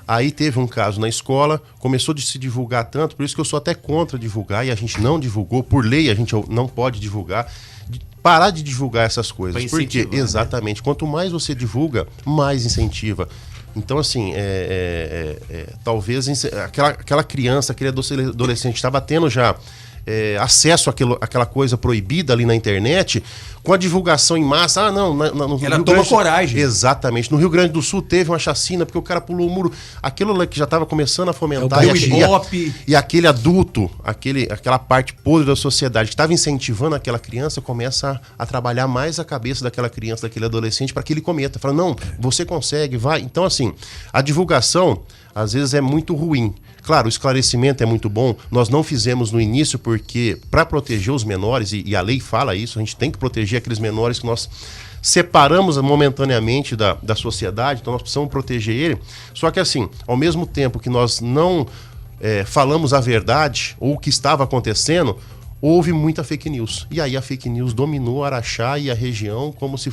aí teve um caso na escola, começou de se divulgar tanto, por isso que eu sou até contra divulgar, e a gente não divulgou, por lei a gente não pode divulgar. Parar de divulgar essas coisas, porque exatamente, quanto mais você divulga, mais incentiva. Então, assim, talvez aquela criança, aquele adolescente estava tendo já acesso àquela coisa proibida ali na internet, com a divulgação em massa. Ela toma coragem. Exatamente. No Rio Grande do Sul teve uma chacina porque o cara pulou o muro. Aquilo que já estava começando a fomentar. E aquele adulto, aquela parte podre da sociedade que estava incentivando aquela criança, começa a trabalhar mais a cabeça daquela criança, daquele adolescente, para que ele cometa. Fala, não, você consegue, vai. Então, assim, a divulgação, às vezes, é muito ruim. Claro, o esclarecimento é muito bom. Nós não fizemos no início porque, para proteger os menores, e a lei fala isso, a gente tem que proteger aqueles menores que nós separamos momentaneamente da sociedade, então nós precisamos proteger ele. Só que assim, ao mesmo tempo que nós não falamos a verdade, ou o que estava acontecendo, houve muita fake news. E aí a fake news dominou Araxá e a região como se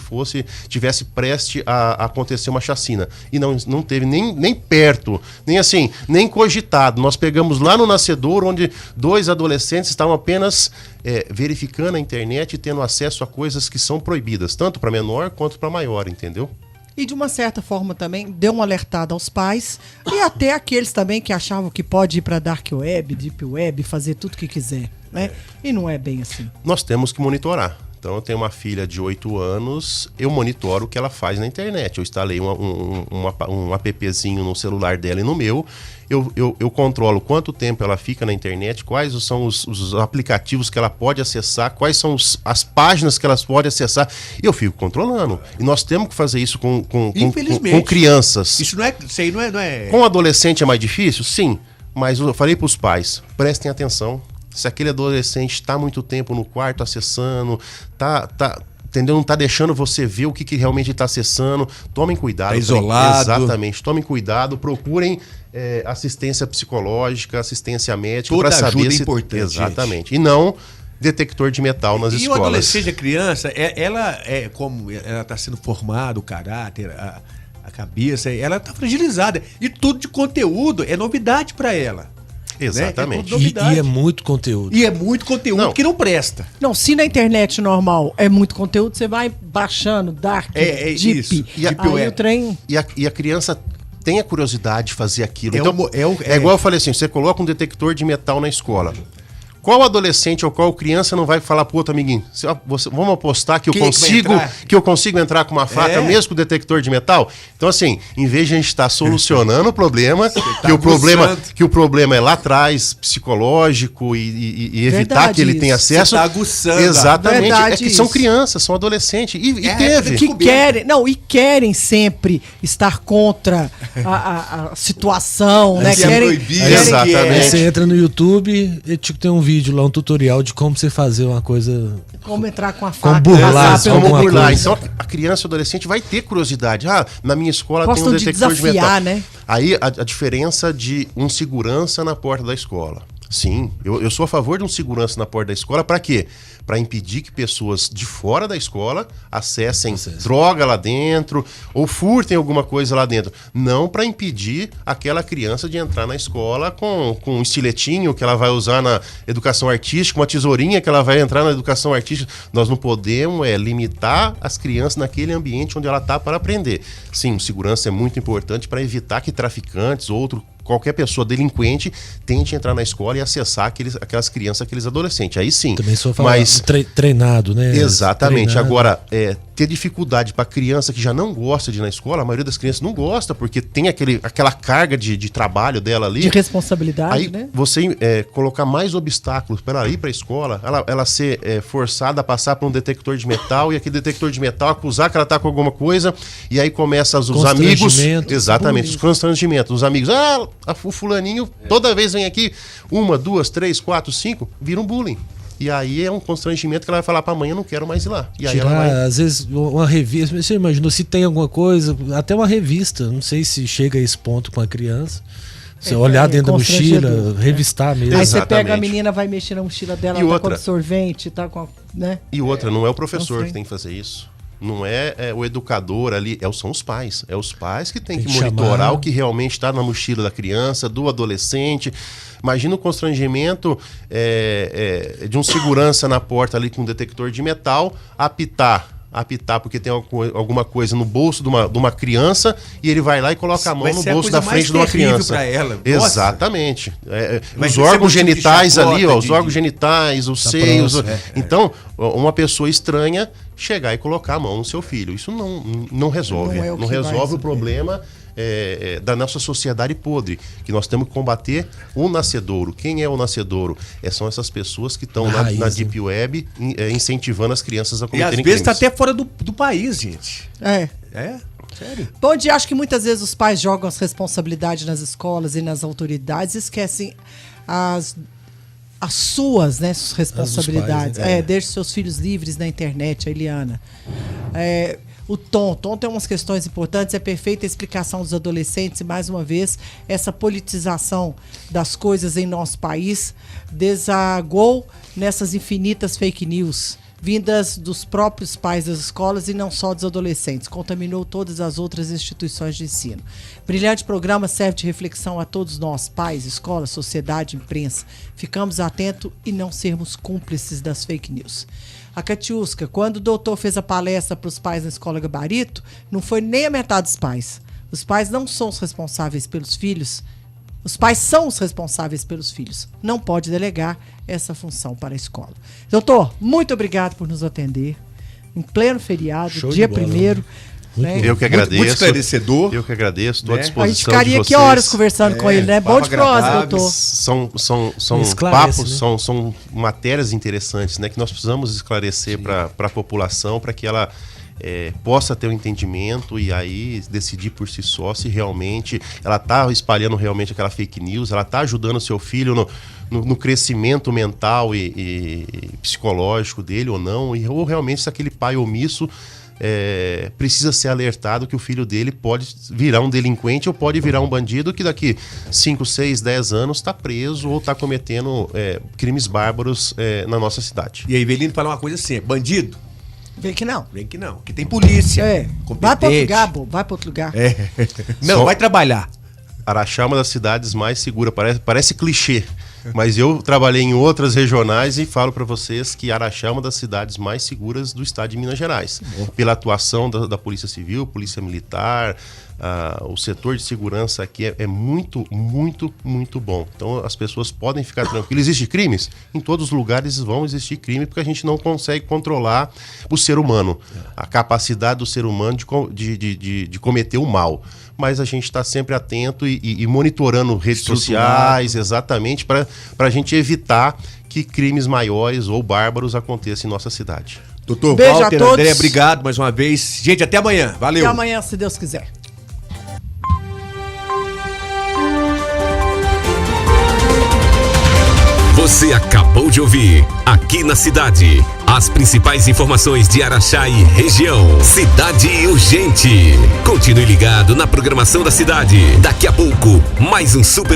tivesse preste a acontecer uma chacina. E não teve nem perto, nem cogitado. Nós pegamos lá no Nascedor, onde 2 adolescentes estavam apenas verificando a internet e tendo acesso a coisas que são proibidas, tanto para menor quanto para maior, entendeu? E de uma certa forma também deu uma alertada aos pais e até aqueles também que achavam que pode ir para Dark Web, Deep Web, fazer tudo o que quiser, né? E não é bem assim. Nós temos que monitorar. Então eu tenho uma filha de 8 anos, eu monitoro o que ela faz na internet. Eu instalei um appzinho no celular dela e no meu. Eu controlo quanto tempo ela fica na internet, quais são os aplicativos que ela pode acessar, quais são as páginas que ela pode acessar. E eu fico controlando. E nós temos que fazer isso com crianças. Isso não é... Com adolescente é mais difícil? Sim. Mas eu falei para os pais, prestem atenção. Se aquele adolescente está muito tempo no quarto acessando, tá entendeu? Não tá deixando você ver o que realmente está acessando. Tomem cuidado. Tá isolado. Exatamente. Tomem cuidado, procurem assistência psicológica, assistência médica Toda para saber ajuda é se... importante, Exatamente. E não detector de metal nas E escolas. o adolescente, a criança, ela é como ela está sendo formada, o caráter, a cabeça, ela está fragilizada. E tudo de conteúdo é novidade para ela. Exatamente. Né? E é muito conteúdo. E é muito conteúdo que não presta. Não, se na internet normal é muito conteúdo, você vai baixando, Dark, Deep, isso. aí o trem... E a criança tem a curiosidade de fazer aquilo. É Então, o- é igual eu falei assim, você coloca um detector de metal na escola. Qual adolescente ou qual criança não vai falar pro outro amiguinho, vamos apostar que eu Quem é que vai consigo entrar? que eu consigo entrar com uma faca mesmo com o detector de metal? Então assim, em vez de a gente estar solucionando o problema, que o problema é lá atrás, psicológico e evitar Verdade que ele tenha isso. acesso. Você tá aguçando. Exatamente. Verdade É que são isso. crianças, são adolescentes. E É, teve. Que querem, não, e querem sempre estar contra a situação, né? que é Querem, proibido. Exatamente. Aí você entra no YouTube e tipo, tem um vídeo lá, um tutorial de como você fazer uma coisa. como entrar com a Como faca, burlar, passar pelo como Vamos meio. burlar. coisa. Então a criança e o adolescente vai ter curiosidade. Na minha escola Gostam tem um de detector de metal. desafiar, né? Aí a diferença de um segurança na porta da escola. Sim, eu sou a favor de um segurança na porta da escola. Para quê? Para impedir que pessoas de fora da escola acessem droga lá dentro ou furtem alguma coisa lá dentro. Não para impedir aquela criança de entrar na escola com um estiletinho que ela vai usar na educação artística, uma tesourinha que ela vai entrar na educação artística. Nós não podemos limitar as crianças naquele ambiente onde ela está para aprender. Sim, segurança é muito importante para evitar que traficantes ou qualquer pessoa delinquente tente entrar na escola e acessar aquelas crianças, aqueles adolescentes. Aí sim. Também sou a favor, Mas treinado, né? exatamente. Treinado. Agora, ter dificuldade para criança que já não gosta de ir na escola, a maioria das crianças não gosta, porque tem aquela carga de trabalho dela ali. De responsabilidade, Aí né? você colocar mais obstáculos para ela ir para a escola, ela ser forçada a passar por um detector de metal e aquele detector de metal acusar que ela tá com alguma coisa, e aí começa os amigos. Constrangimento. Exatamente, os constrangimentos. Os amigos, o fulaninho toda vez vem aqui, 1, 2, 3, 4, 5, vira um bullying. E aí é um constrangimento que ela vai falar pra mãe, eu não quero mais ir lá. E aí ela vai... Às vezes, uma revista. Você imaginou se tem alguma coisa, até uma revista. Não sei se chega a esse ponto com a criança. Você olhar dentro da mochila, revistar mesmo. Aí você pega a Exatamente. menina, vai mexer na mochila dela, E tá com outra? absorvente, tá com. Né? E outra, não é o professor Não que tem que fazer isso. Não é o educador ali, são os pais. É os pais que têm Tem que que monitorar chamar. o que realmente está na mochila da criança, do adolescente. Imagina o constrangimento de um segurança na porta ali com um detector de metal, apitar porque tem alguma coisa no bolso de uma criança e ele vai lá e coloca a mão Vai no ser a bolso coisa da mais frente de uma terrível criança. pra ela. Nossa. Exatamente. Vai Os ser órgãos motivo de genitais ali, chacota, os órgãos genitais, os Tá seios. próximo. Então, uma pessoa estranha chegar e colocar a mão no seu filho. Isso não resolve. Não é o Não que vai resolve o resolver. problema da nossa sociedade podre, que nós temos que combater o nascedouro. Quem é o nascedouro? São essas pessoas que estão Raiz, na né? Deep Web incentivando as crianças a E às cometerem vezes tá crimes. até fora do país, gente. É. É? Sério? Bom dia, acho que muitas vezes os pais jogam as responsabilidades nas escolas e nas autoridades e esquecem as suas, né, suas responsabilidades. pais, né? Deixe seus filhos livres na internet, a Eliana. O Tom tem umas questões importantes, é perfeita a explicação dos adolescentes e, mais uma vez, essa politização das coisas em nosso país desagou nessas infinitas fake news vindas dos próprios pais das escolas e não só dos adolescentes. Contaminou todas as outras instituições de ensino. Brilhante programa, serve de reflexão a todos nós, pais, escola, sociedade, imprensa. Ficamos atentos e não sermos cúmplices das fake news. A Catiusca, quando o doutor fez a palestra para os pais na escola Gabarito, não foi nem a metade dos pais. Os pais não são os responsáveis pelos filhos. Os pais são os responsáveis pelos filhos. Não pode delegar essa função para a escola. Doutor, muito obrigado por nos atender. Em pleno feriado, Show de dia bola. 1º. Né? Eu que agradeço. Muito esclarecedor. Eu que agradeço, estou à Né? disposição A gente ficaria de aqui vocês. horas conversando com ele, né? Bom de prosa, agradáveis. doutor. São Esclarece, papos, né? são matérias interessantes, né, que nós precisamos esclarecer para a população, para que ela possa ter um entendimento e aí decidir por si só se realmente ela está espalhando realmente aquela fake news, ela está ajudando o seu filho no crescimento mental e psicológico dele ou não, ou realmente se aquele pai omisso precisa ser alertado que o filho dele pode virar um delinquente ou pode virar um bandido que daqui 5, 6, 10 anos está preso ou está cometendo crimes bárbaros na nossa cidade. E aí, Evelino fala uma coisa assim: bandido? Vem que não. Vem que não, que tem polícia. Vai pra outro lugar, pô. Vai pra outro lugar. Não, vai trabalhar. Araxá é uma das cidades mais seguras, parece clichê, mas eu trabalhei em outras regionais e falo para vocês que Araxá é uma das cidades mais seguras do estado de Minas Gerais. Pela atuação da Polícia Civil, Polícia Militar, o setor de segurança aqui é muito, muito, muito bom. Então as pessoas podem ficar tranquilas. Existem crimes? Em todos os lugares vão existir crime, porque a gente não consegue controlar o ser humano, a capacidade do ser humano de cometer o mal. Mas a gente está sempre atento e monitorando redes sociais, exatamente, para a gente evitar que crimes maiores ou bárbaros aconteçam em nossa cidade. Doutor Beijo Walter, a todos. André, obrigado mais uma vez. Gente, até amanhã. Valeu. Até amanhã, se Deus quiser. Você acabou de ouvir Aqui na Cidade as principais informações de Araxá e região. Cidade Urgente. Continue ligado na programação da cidade. Daqui a pouco, mais um super